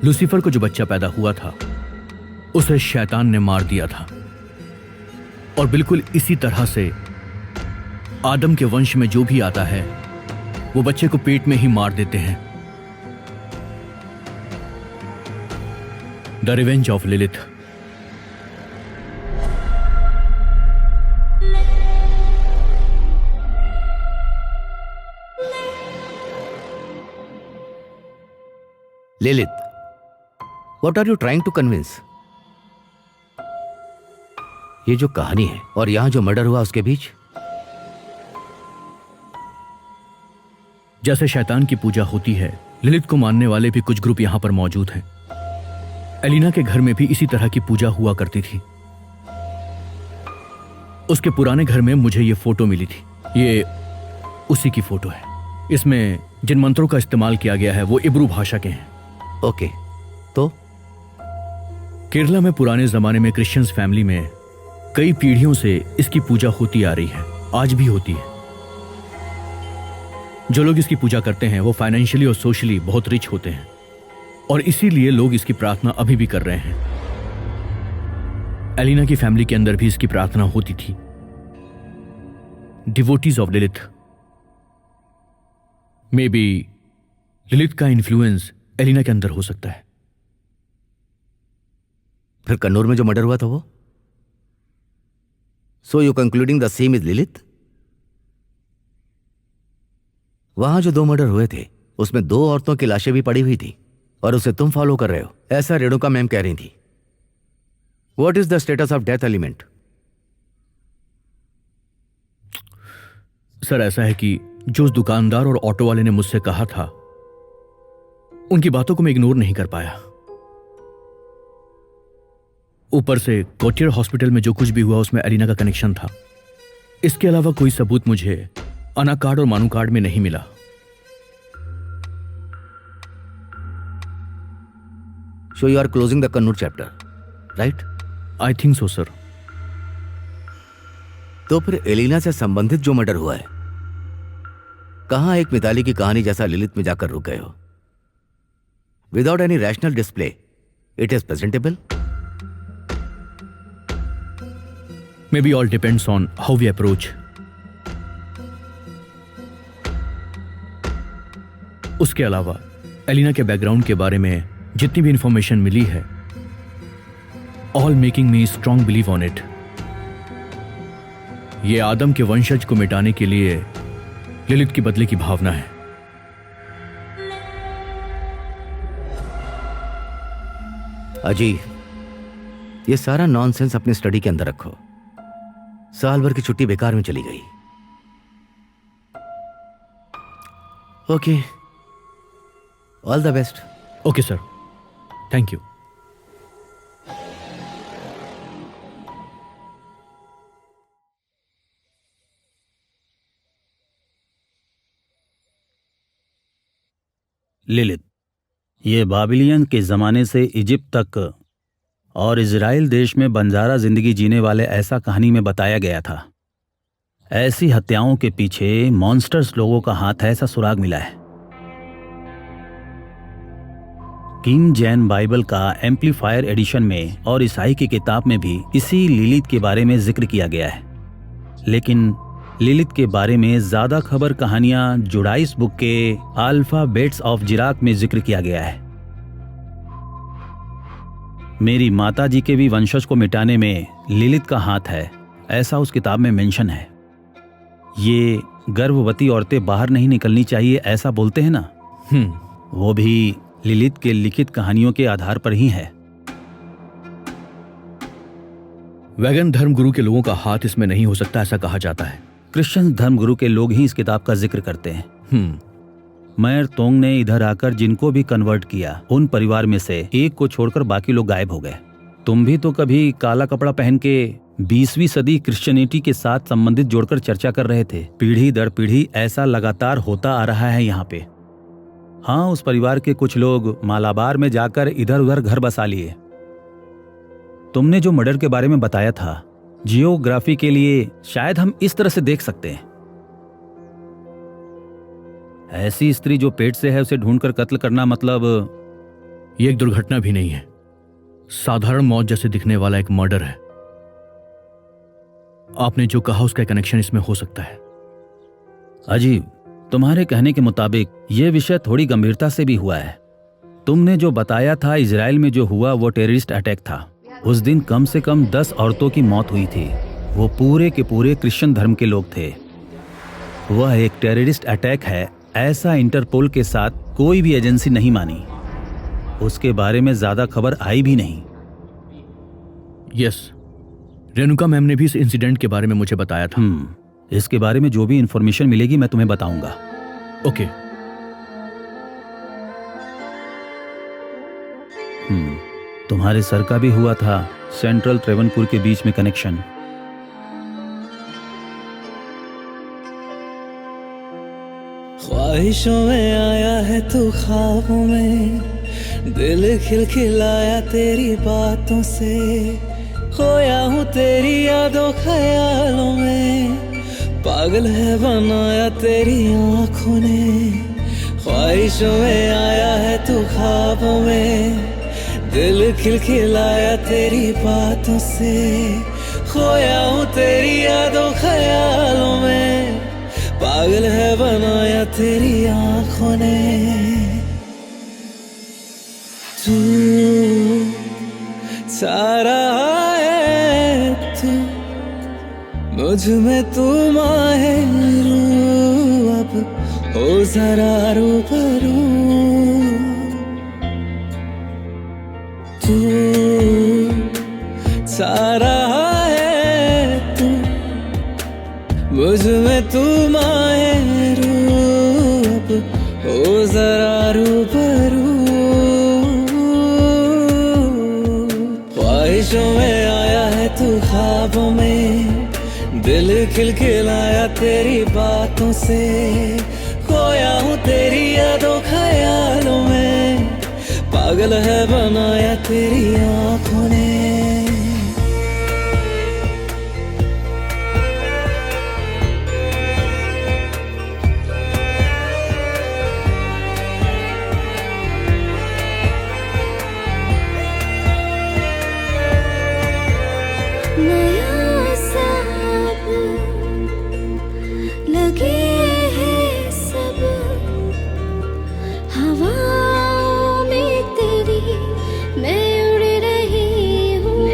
लूसीफर को जो बच्चा पैदा हुआ था उसे शैतान ने मार दिया था, और बिल्कुल इसी तरह से आदम के वंश में जो भी आता है वो बच्चे को पेट में ही मार देते हैं। The revenge of Lilith. Lilith, what are you trying to convince? ये जो कहानी है और यहां जो मर्डर हुआ उसके बीच? जैसे शैतान की पूजा होती है, लिलिथ को मानने वाले भी कुछ ग्रुप यहां पर मौजूद हैं। एलिना के घर में भी इसी तरह की पूजा हुआ करती थी। उसके पुराने घर में मुझे ये फोटो मिली थी। ये उसी की फोटो है। इसमें जिन मंत्रों का इस्तेमाल किया गया है वो इब्रू भाषा के हैं। ओके, तो केरला में पुराने जमाने में क्रिश्चियंस फैमिली में कई पीढ़ियों से इसकी पूजा होती आ रही है, आज भी होती है। जो लोग इसकी पूजा करते हैं वो फाइनेंशियली और सोशली बहुत रिच होते हैं, और इसीलिए लोग इसकी प्रार्थना अभी भी कर रहे हैं। एलिना की फैमिली के अंदर भी इसकी प्रार्थना होती थी। Devotees of Lilith, may be Lilith का इन्फ्लुएंस एलिना के अंदर हो सकता है। फिर कन्नूर में जो मर्डर हुआ था वो? So you concluding the same is Lilith? वहां जो 2 मर्डर हुए थे उसमें 2 औरतों की लाशें भी पड़ी हुई थी और उसे तुम फॉलो कर रहे हो, ऐसा रेणुका मैम कह रही थी। What is the status of death element? Sir ऐसा है कि जो उस दुकानदार और ऑटो वाले ने मुझसे कहा था उनकी बातों को मैं इग्नोर नहीं कर पाया। ऊपर से कोचियर हॉस्पिटल में जो कुछ भी हुआ उसमें एलिना का कनेक्शन था। इसके अलावा कोई सबूत मुझे अना कार्ड और मानू कार्ड में नहीं मिला। So you are closing the Kannur chapter, right? I think so sir. तो फिर एलिना से संबंधित जो मर्डर हुआ है, कहां एक मिताली की कहानी जैसा लिलित में जाकर रुक गए हो? Without any rational display it is presentable? Maybe all depends on how we approach. उसके अलावा एलिना के बैकग्राउंड के बारे में जितनी भी इंफॉर्मेशन मिली है, all making me strong believe on it. ये आदम के वंशज को मिटाने के लिए लिलित की बदले की भावना है। अजी, ये सारा नॉनसेंस अपनी स्टडी के अंदर रखो। साल भर की छुट्टी बेकार में चली गई। Okay, all the best. Okay sir, thank you. Lilith, ये बाबिलियन के ज़माने से इजिप्ट तक और इज़राइल देश में बंजारा जिंदगी जीने वाले ऐसा कहानी में बताया गया था। ऐसी हत्याओं के पीछे मॉन्स्टर्स लोगों का हाथ है, ऐसा सुराग मिला है। किंग जैन बाइबल का एम्पलीफायर एडिशन में और ईसाई की किताब में भी इसी लिलित के बारे में जिक्र किया गया है। लेकिन लिलित के बारे में ज्यादा खबर कहानियां जुडाइस बुक के अल्फाबेट्स ऑफ जिराक में जिक्र किया गया है। मेरी माताजी के भी वंशज को मिटाने में लिलित का हाथ है, ऐसा उस किताब में मेंशन है। ये गर्भवती औरतें बाहर नहीं निकलनी चाहिए, ऐसा बोलते हैं ना, वो भी लिलित के लिखित कहानियों के आधार पर ही है। वैगन धर्मगुरु के लोगों का हाथ इसमें नहीं हो सकता, ऐसा कहा जाता है। क्रिश्चियन धर्मगुरु के लोग ही इस किताब का जिक्र करते हैं। मैर तोंग ने इधर आकर जिनको भी कन्वर्ट किया, उन परिवार में से एक को छोड़कर बाकी लोग गायब हो गए। तुम भी तो कभी काला कपड़ा पहन के 20वीं सदी क्रिश्चियनिटी के साथ संबंधित जोड़कर चर्चा कर रहे थे। पीढ़ी दर पीढ़ी ऐसा लगातार होता आ रहा है यहाँ पे। हाँ, उस परिवार के कुछ लोग मालाबार में जाकर इधर उधर घर बसा लिए। तुमने जो मर्डर के बारे में बताया था, जियोग्राफी के लिए शायद हम इस तरह से देख सकते हैं। ऐसी स्त्री जो पेट से है उसे ढूंढकर कत्ल करना, मतलब ये एक दुर्घटना भी नहीं है, साधारण मौत जैसे दिखने वाला एक मर्डर है। आपने जो कहा उसका कनेक्शन इसमें हो सकता है। अजीब, तुम्हारे कहने के मुताबिक यह विषय थोड़ी गंभीरता से भी हुआ है। तुमने जो बताया था इजराइल में जो हुआ वो टेररिस्ट अटैक था। उस दिन कम से कम 10 औरतों की मौत हुई थी। वो पूरे के पूरे क्रिश्चियन धर्म के लोग थे। वह एक टेररिस्ट अटैक है, ऐसा इंटरपोल के साथ कोई भी एजेंसी नहीं मानी। उसके बारे में ज्यादा खबर आई भी नहीं। यस, रेणुका मैम ने भी इस इंसिडेंट के बारे में मुझे बताया था। इसके बारे में जो भी इंफॉर्मेशन मिलेगी मैं तुम्हें बताऊंगा। ओके। तुम्हारे सर का भी हुआ था सेंट्रल ट्रेवनपुर के बीच में कनेक्शन। ख्वाहिशों में आया है तू ख्वाबों में, दिल खिलखिलाया तेरी बातों से। खोया हूँ तेरी यादों ख्यालों में, पागल है बनाया तेरी आँखों ने। ख्वाहिशों में आया है तू ख्वाबों में, दिल खिलखिलाया तेरी बातों से। खोया हूँ तेरी यादों ख्यालों में, पागल है बनाया तेरी आँखों ने। तू सारा है तू, मुझ में तू माहिर, अब हो जरा रूबरू। तू सारा है तू, मुझ में तू माहिर, अब हो जरा रूबरू। ख्वाहिशों में आया है तू ख्वाबों में, दिल खिलखिलाया तेरी बातों से, खोया हूँ तेरी यादों ख्यालों में, पागल है बनाया तेरी आंखों ने। नया साब लगे हैं सब हवाओं में तेरी, मैं उड़ रही हूँ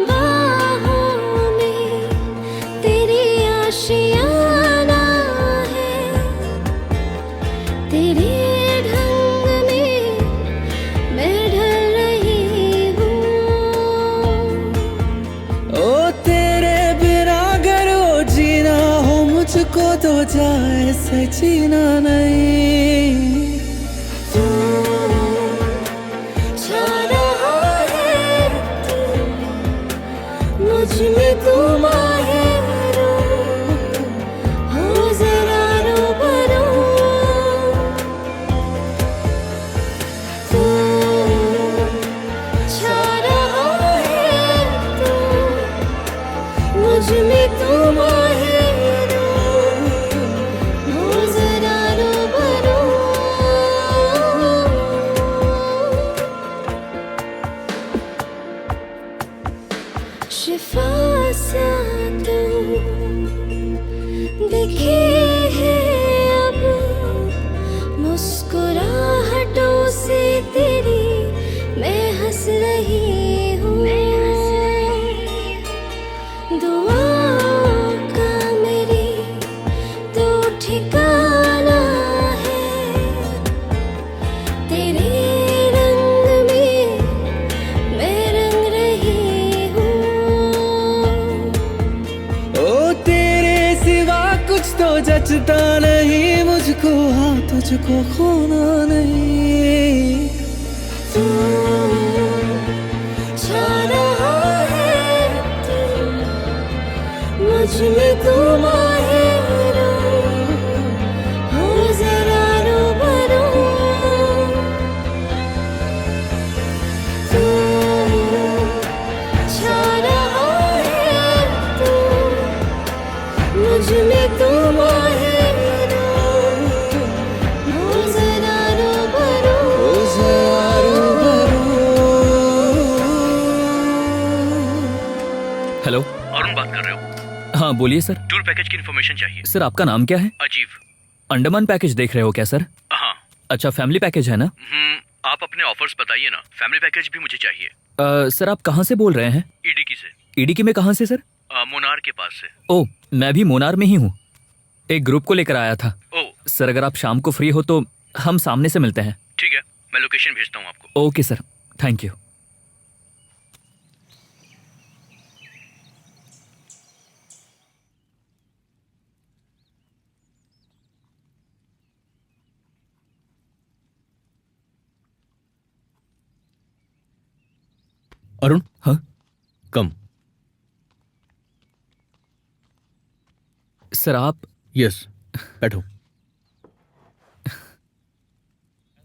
बाहों में तेरी आशियाना है, तेरे ढंग में मैं ढल रही हूँ। ओ तेरे बिना अगर वो जीना हो मुझको तो जाए से जीना नहीं। तू छा रहा है तू, मुझ में तू माहिर, हो जरा रूबरू। तू छा रहा है तू, मुझ में तू माहिर, हो जरा रूबरू। शिफा सा तू दिखे है अब, मुस्कुराहटों से तेरी मैं हंस रही हूँ। दुआओं का मेरी तो ठिकाना है, तेरे रंग में मैं रंग रही हूँ। ओ तेरे सिवा कुछ तो जचता नहीं मुझको, हाँ तुझको खोना नहीं। तू छा रहा है तू, मुझ में तू माहिर, हो जरा रूबरू। तू छा रहा है तू, मुझ में तू माहिर, हो जरा रूबरू। ओ जरा रूबरू। हेलो। अरुण बात कर रहे हो? हाँ बोलिए सर। टूर पैकेज की इन्फॉर्मेशन चाहिए। सर आपका नाम क्या है? अजीब। अंडमान पैकेज देख रहे हो क्या सर? हाँ। अच्छा फैमिली पैकेज है ना? आप अपने ऑफर्स बताइए ना, फैमिली पैकेज भी मुझे चाहिए। सर आप कहाँ से बोल रहे हैं? ईडीकी से। ईडीकी में कहाँ से सर? मोनार के पास से। ओ मैं भी मोनार में ही हूँ, एक ग्रुप को लेकर आया था। ओ सर अगर आप शाम को फ्री हो तो हम सामने से मिलते हैं। ठीक है, मैं लोकेशन भेजता हूँ आपको। Okay sir, thank you. Arun, हाँ कम। सर आप। यस, बैठो।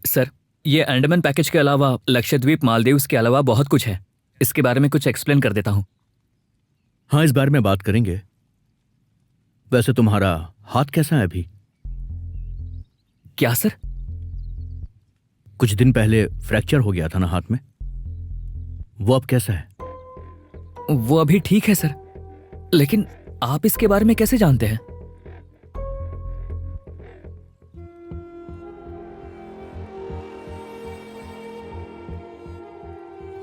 सर ये अंडमान पैकेज के अलावा लक्षद्वीप, मालदीव्स के अलावा बहुत कुछ है, इसके बारे में कुछ एक्सप्लेन कर देता हूँ। हाँ इस बारे में बात करेंगे। वैसे तुम्हारा हाथ कैसा है अभी? क्या सर? कुछ दिन पहले फ्रैक्चर हो गया था ना हाथ में, वो अब कैसा है? वो अभी ठीक है सर, लेकिन आप इसके बारे में कैसे जानते हैं?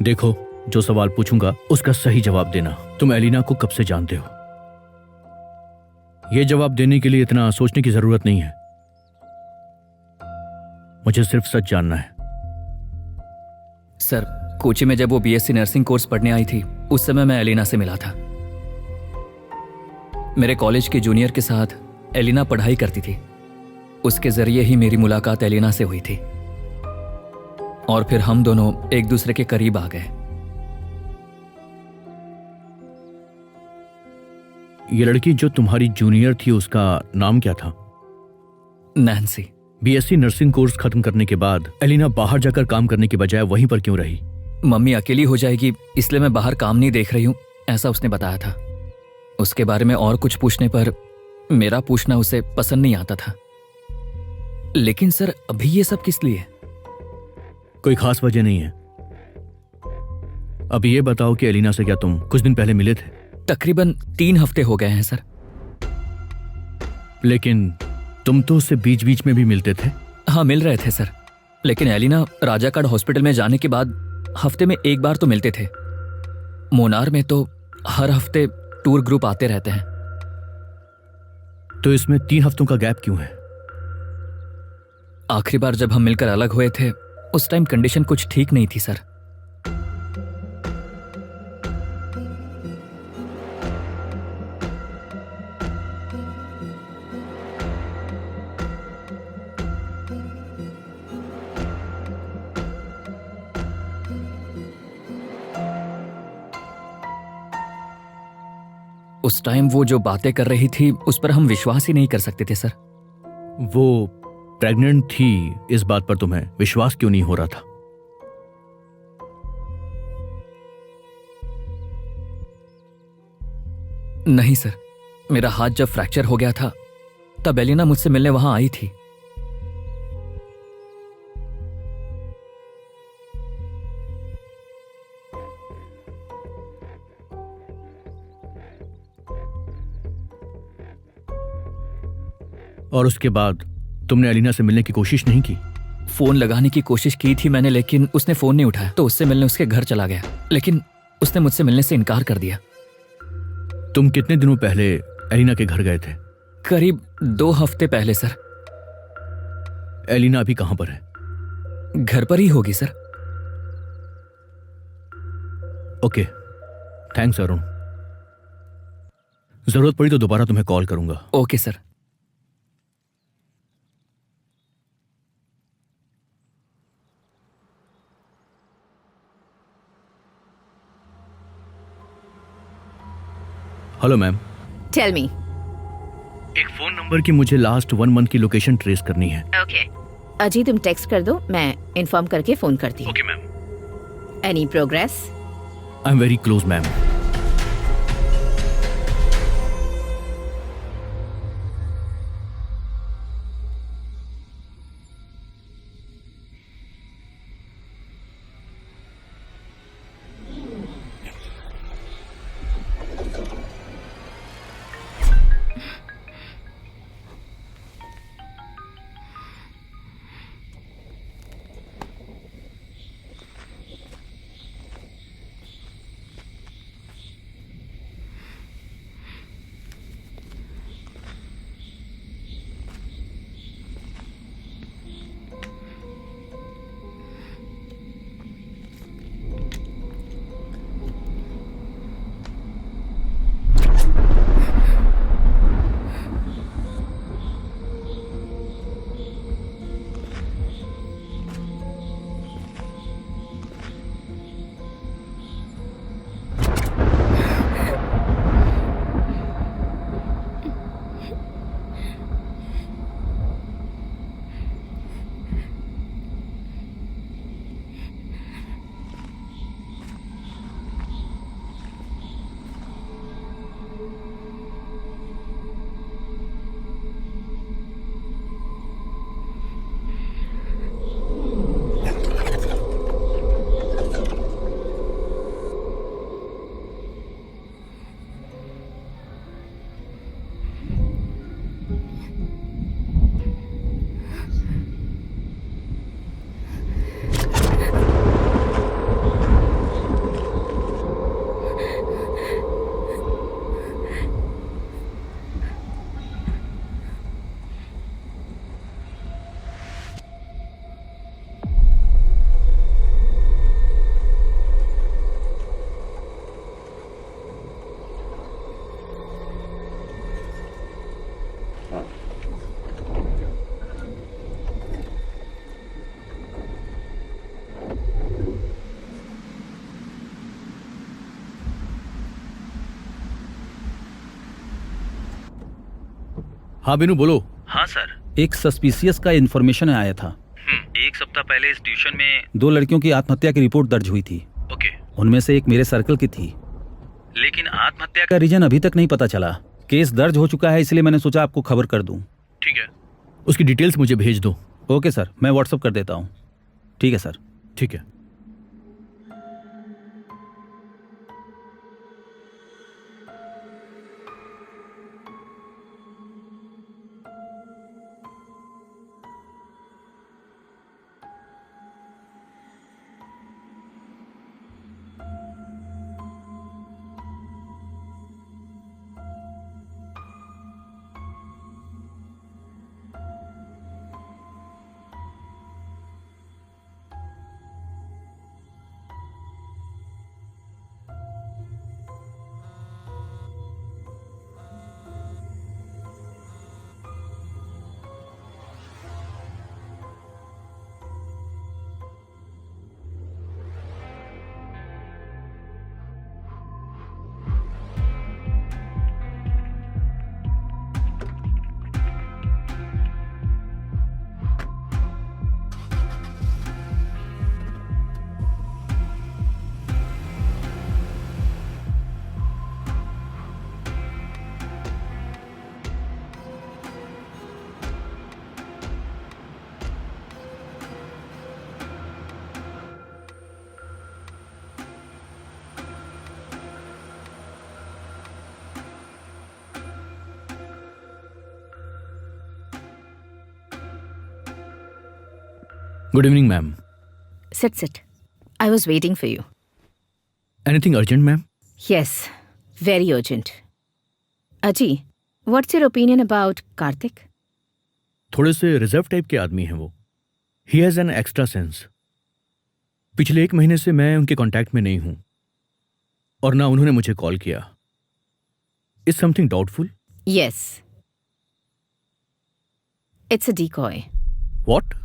देखो, जो सवाल पूछूंगा उसका सही जवाब देना। तुम एलिना को कब से जानते हो? यह जवाब देने के लिए इतना सोचने की जरूरत नहीं है। मुझे सिर्फ सच जानना है। सर, कोची में जब वो बीएससी नर्सिंग कोर्स पढ़ने आई थी, उस समय मैं एलिना से मिला था। मेरे कॉलेज के जूनियर के साथ एलिना पढ़ाई करती थी। उसके जरिए ही मेरी मुलाकात एलिना से हुई थी और फिर हम दोनों एक दूसरे के करीब आ गए। ये लड़की जो तुम्हारी जूनियर थी, उसका नाम क्या था? नैन्सी। बीएससी नर्सिंग कोर्स खत्म करने के बाद एलिना बाहर जाकर काम करने के बजाय वहीं पर क्यों रही? मम्मी अकेली हो जाएगी इसलिए मैं बाहर काम नहीं देख रही हूं, ऐसा उसने बताया था। उसके बारे में और कुछ पूछने पर मेरा पूछना उसे पसंद नहीं आता था। लेकिन सर, अभी ये सब किस लिए? कोई खास वजह नहीं है। अभी ये बताओ कि एलिना से क्या तुम कुछ दिन पहले मिले थे? तकरीबन 3 हफ्ते हो गए हैं सर। लेकिन तुम तो उससे बीच बीच में भी मिलते थे। हाँ, मिल रहे थे सर, लेकिन एलिना राजाकाड़ हॉस्पिटल में जाने के बाद हफ्ते में एक बार तो मिलते थे। मोनार में तो हर हफ्ते टूर ग्रुप आते रहते हैं। तो इसमें 3 हफ्तों का गैप क्यों है? आखिरी बार जब हम मिलकर अलग हुए थे, उस टाइम कंडीशन कुछ ठीक नहीं थी सर। उस टाइम वो जो बातें कर रही थी उस पर हम विश्वास ही नहीं कर सकते थे सर। वो प्रेग्नेंट थी, इस बात पर तुम्हें विश्वास क्यों नहीं हो रहा था? नहीं सर, मेरा हाथ जब फ्रैक्चर हो गया था तब एलिना मुझसे मिलने वहां आई थी। और उसके बाद तुमने एलिना से मिलने की कोशिश नहीं की? फोन लगाने की कोशिश की थी मैंने, लेकिन उसने फोन नहीं उठाया, तो उससे मिलने उसके घर चला गया। लेकिन उसने मुझसे मिलने से इनकार कर दिया। तुम कितने दिनों पहले एलिना के घर गए थे? करीब 2 हफ्ते पहले सर। एलिना अभी कहां पर है? घर पर ही होगी सर। Okay, thanks Arun. जरूरत पड़ी तो दोबारा तुम्हें कॉल करूंगा। Okay sir. Hello ma'am. Tell me. एक फोन नंबर की मुझे लास्ट 1 मंथ की लोकेशन ट्रेस करनी है। ओके। अजी तुम टेक्स्ट कर दो, मैं इन्फॉर्म करके फोन करती हूँ। Okay ma'am. Any progress? I am very close ma'am. हाँ बिनू बोलो। हाँ सर। एक सस्पिशियस का इन्फॉर्मेशन आया था। एक सप्ताह पहले इस ट्यूशन में 2 लड़कियों की आत्महत्या की रिपोर्ट दर्ज हुई थी। ओके। उनमें से एक मेरे सर्कल की थी, लेकिन आत्महत्या का रीजन अभी तक नहीं पता चला। केस दर्ज हो चुका है, इसलिए मैंने सोचा आपको खबर कर दूं। ठीक है। उसकी डिटेल्स मुझे भेज दो। ओके सर, मैं व्हाट्सअप कर देता हूँ। ठीक है सर। ठीक है। Good evening, ma'am. Sit. I was waiting for you. Anything urgent, ma'am? Yes, very urgent. Aji, what's your opinion about Karthik? थोड़े से रिजर्व टाइप के आदमी हैं वो। He has an extra sense. पिछले 1 महीने से मैं उनके कांटेक्ट में नहीं हूं और ना उन्होंने मुझे कॉल किया। Is something doubtful? Yes. It's a decoy. What?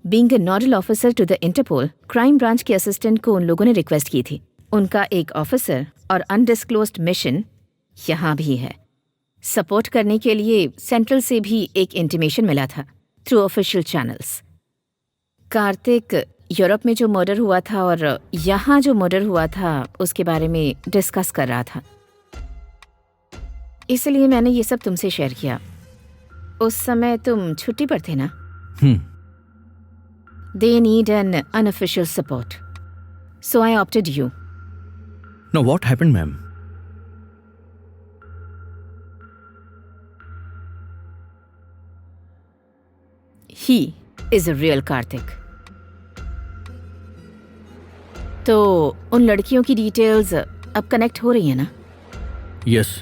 Being a nodal officer to the Interpol, crime branch के असिस्टेंट को उन लोगों ने रिक्वेस्ट की थी। उनका एक ऑफिसर और अनडिस्क्लोज्ड मिशन यहाँ भी है। सपोर्ट करने के लिए सेंट्रल से भी एक इंटीमेशन मिला था through official channels. Kartik Europe में जो मर्डर हुआ था और यहाँ जो मर्डर हुआ था उसके बारे में डिस्कस कर रहा था, इसलिए मैंने ये सब तुमसे शेयर किया। उस समय तुम छुट्टी पर थे ना? They need an unofficial support. So I opted you. Now what happened, ma'am? He is a real Karthik. तो उन लड़कियों की डिटेल्स अब कनेक्ट हो रही है ना? यस,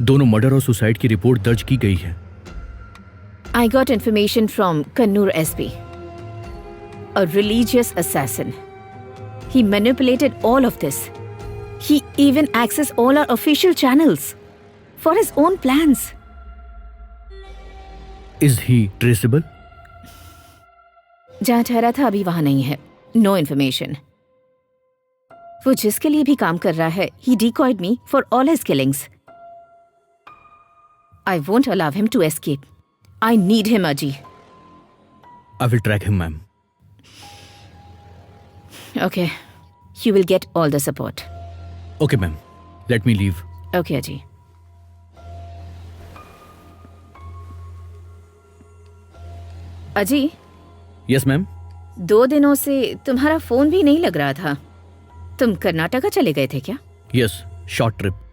दोनों मर्डर और सुसाइड की रिपोर्ट दर्ज की गई है। I got information from Kannur SP, a religious assassin. He manipulated all of this. He even accessed all our official channels for his own plans. Is he traceable? जहाँ ठहरा था अभी वहाँ नहीं है। No information. वो जिसके लिए भी काम कर रहा है, he decoyed me for all his killings. I won't allow him to escape. I need him, Aji. I will track him, ma'am. Okay. You will get all the support. Okay, ma'am. Let me leave. Okay, Aji. अजी। Yes, ma'am. 2 दिनों से तुम्हारा phone भी नहीं लग रहा था। तुम कर्नाटका चले गए थे क्या? Yes, short trip.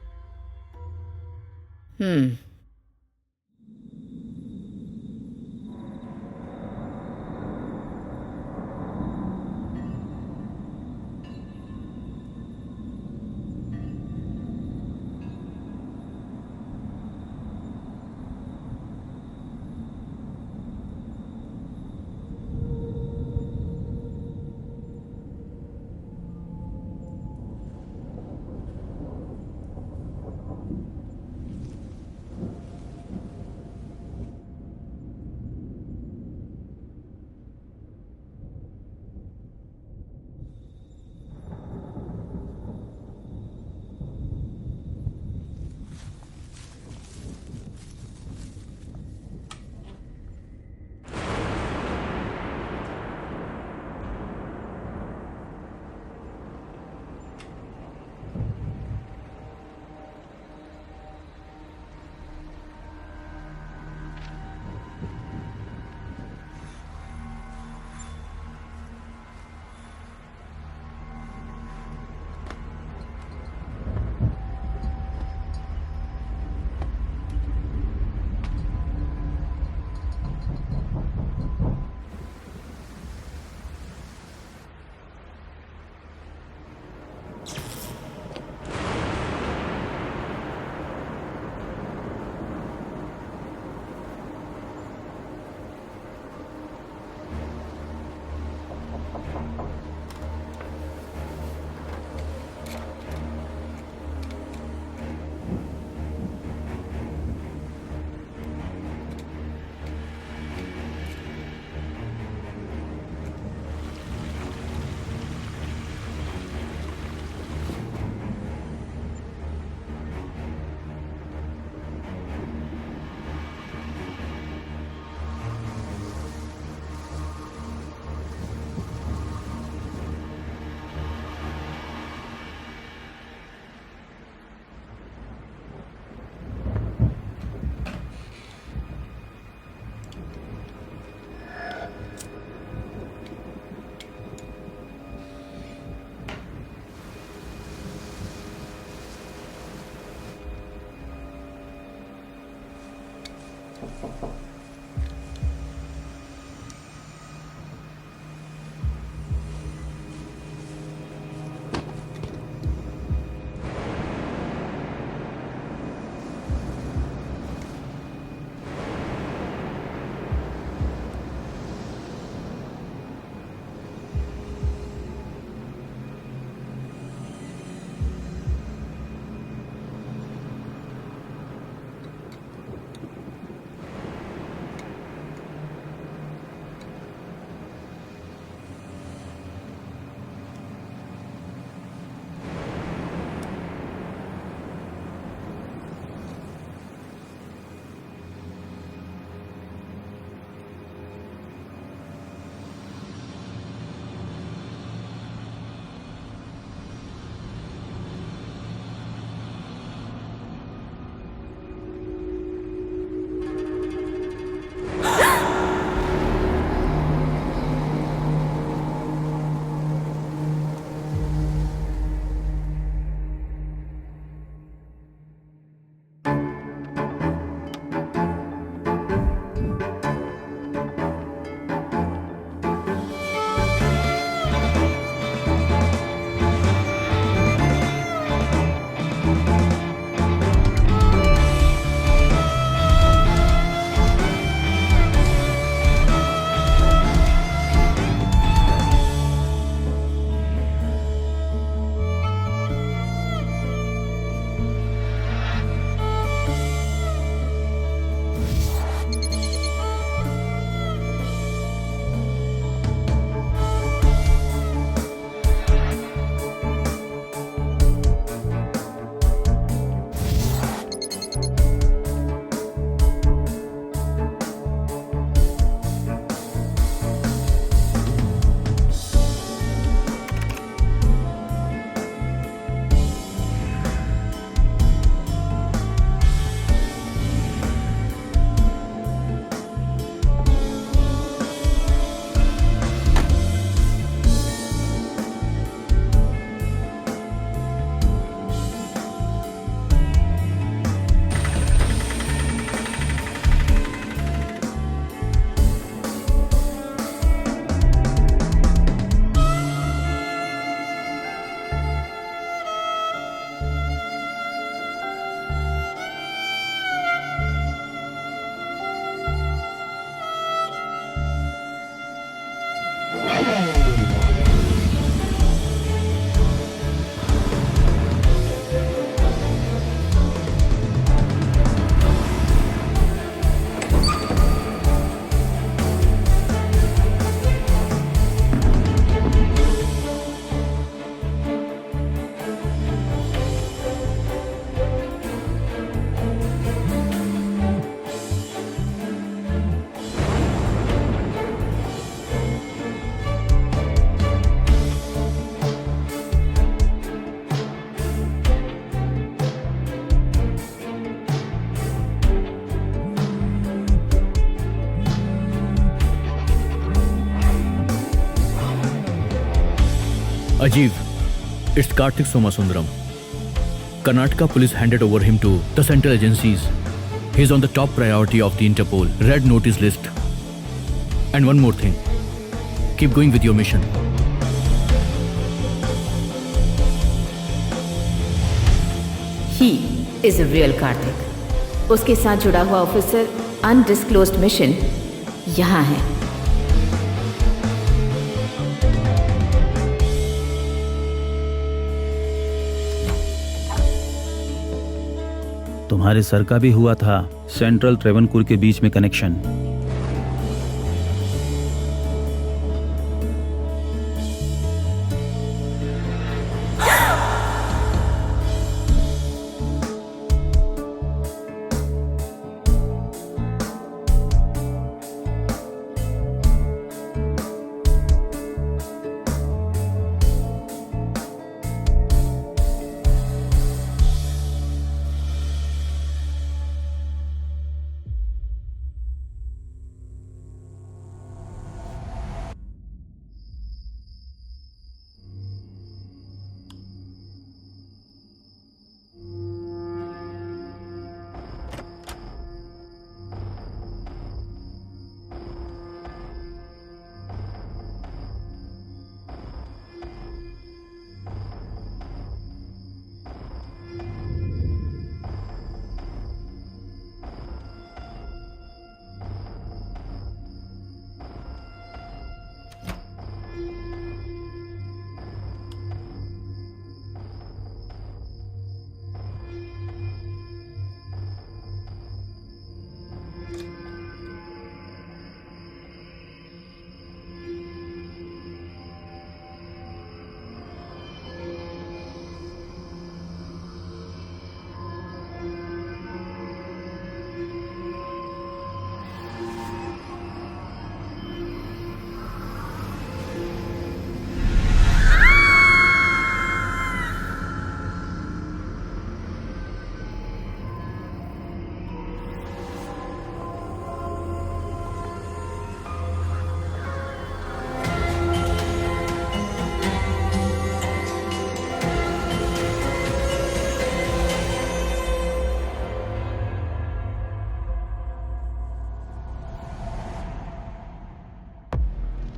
Ajiv, it's Karthik Somasundaram. Karnataka police handed over him to the central agencies. He's on the top priority of the Interpol red notice list. And one more thing. Keep going with your mission. He is a real Kartik. उसके साथ जुड़ा हुआ officer undisclosed mission यहाँ है. तुम्हारे sir का भी हुआ था सेंट्रल ट्रेवनकोर के बीच में कनेक्शन.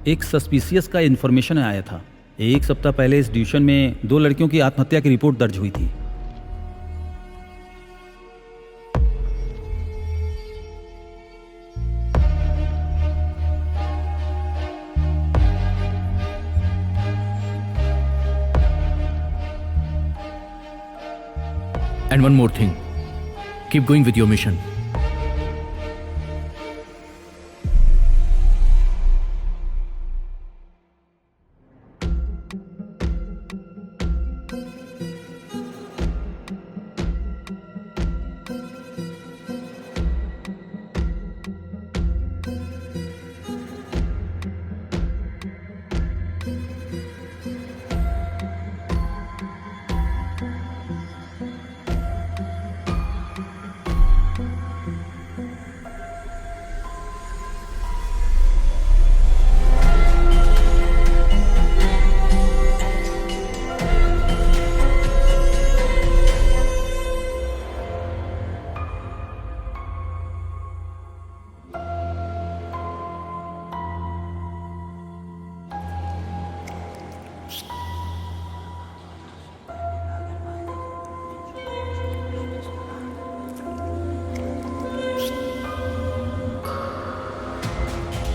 एक सस्पिशियस का इन्फॉर्मेशन आया था। 1 सप्ताह पहले इस ट्यूशन में 2 लड़कियों की आत्महत्या की रिपोर्ट दर्ज हुई थी। And one more thing. Keep going with your mission.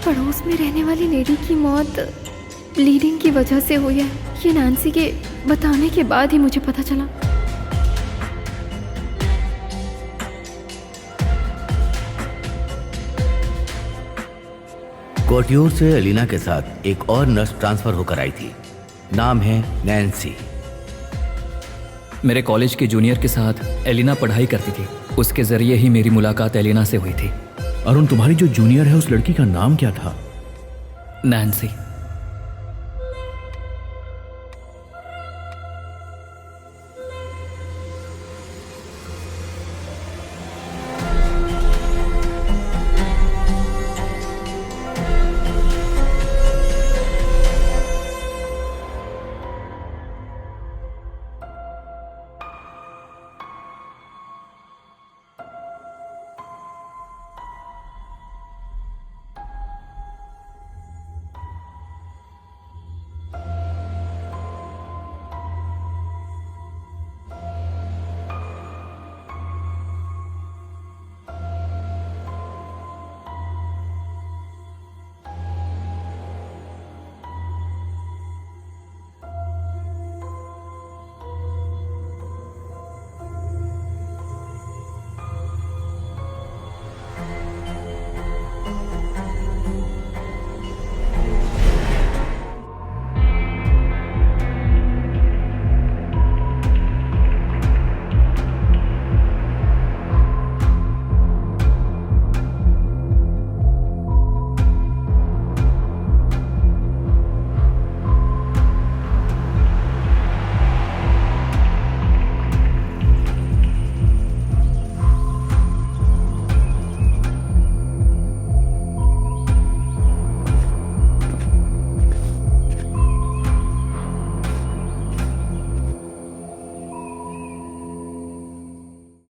पड़ोस में रहने वाली लेडी की मौत ब्लीडिंग की वजह से हुई है। ये नैन्सी के बताने के बाद ही मुझे पता चला। कोट्यूर से एलिना के साथ एक और नर्स ट्रांसफर होकर आई थी। नाम है नैन्सी। मेरे कॉलेज के जूनियर के साथ एलिना पढ़ाई करती थी। उसके जरिए ही मेरी मुलाकात एलिना से हुई थी। अरुण, तुम्हारी जो जूनियर है उस लड़की का नाम क्या था? नैन्सी।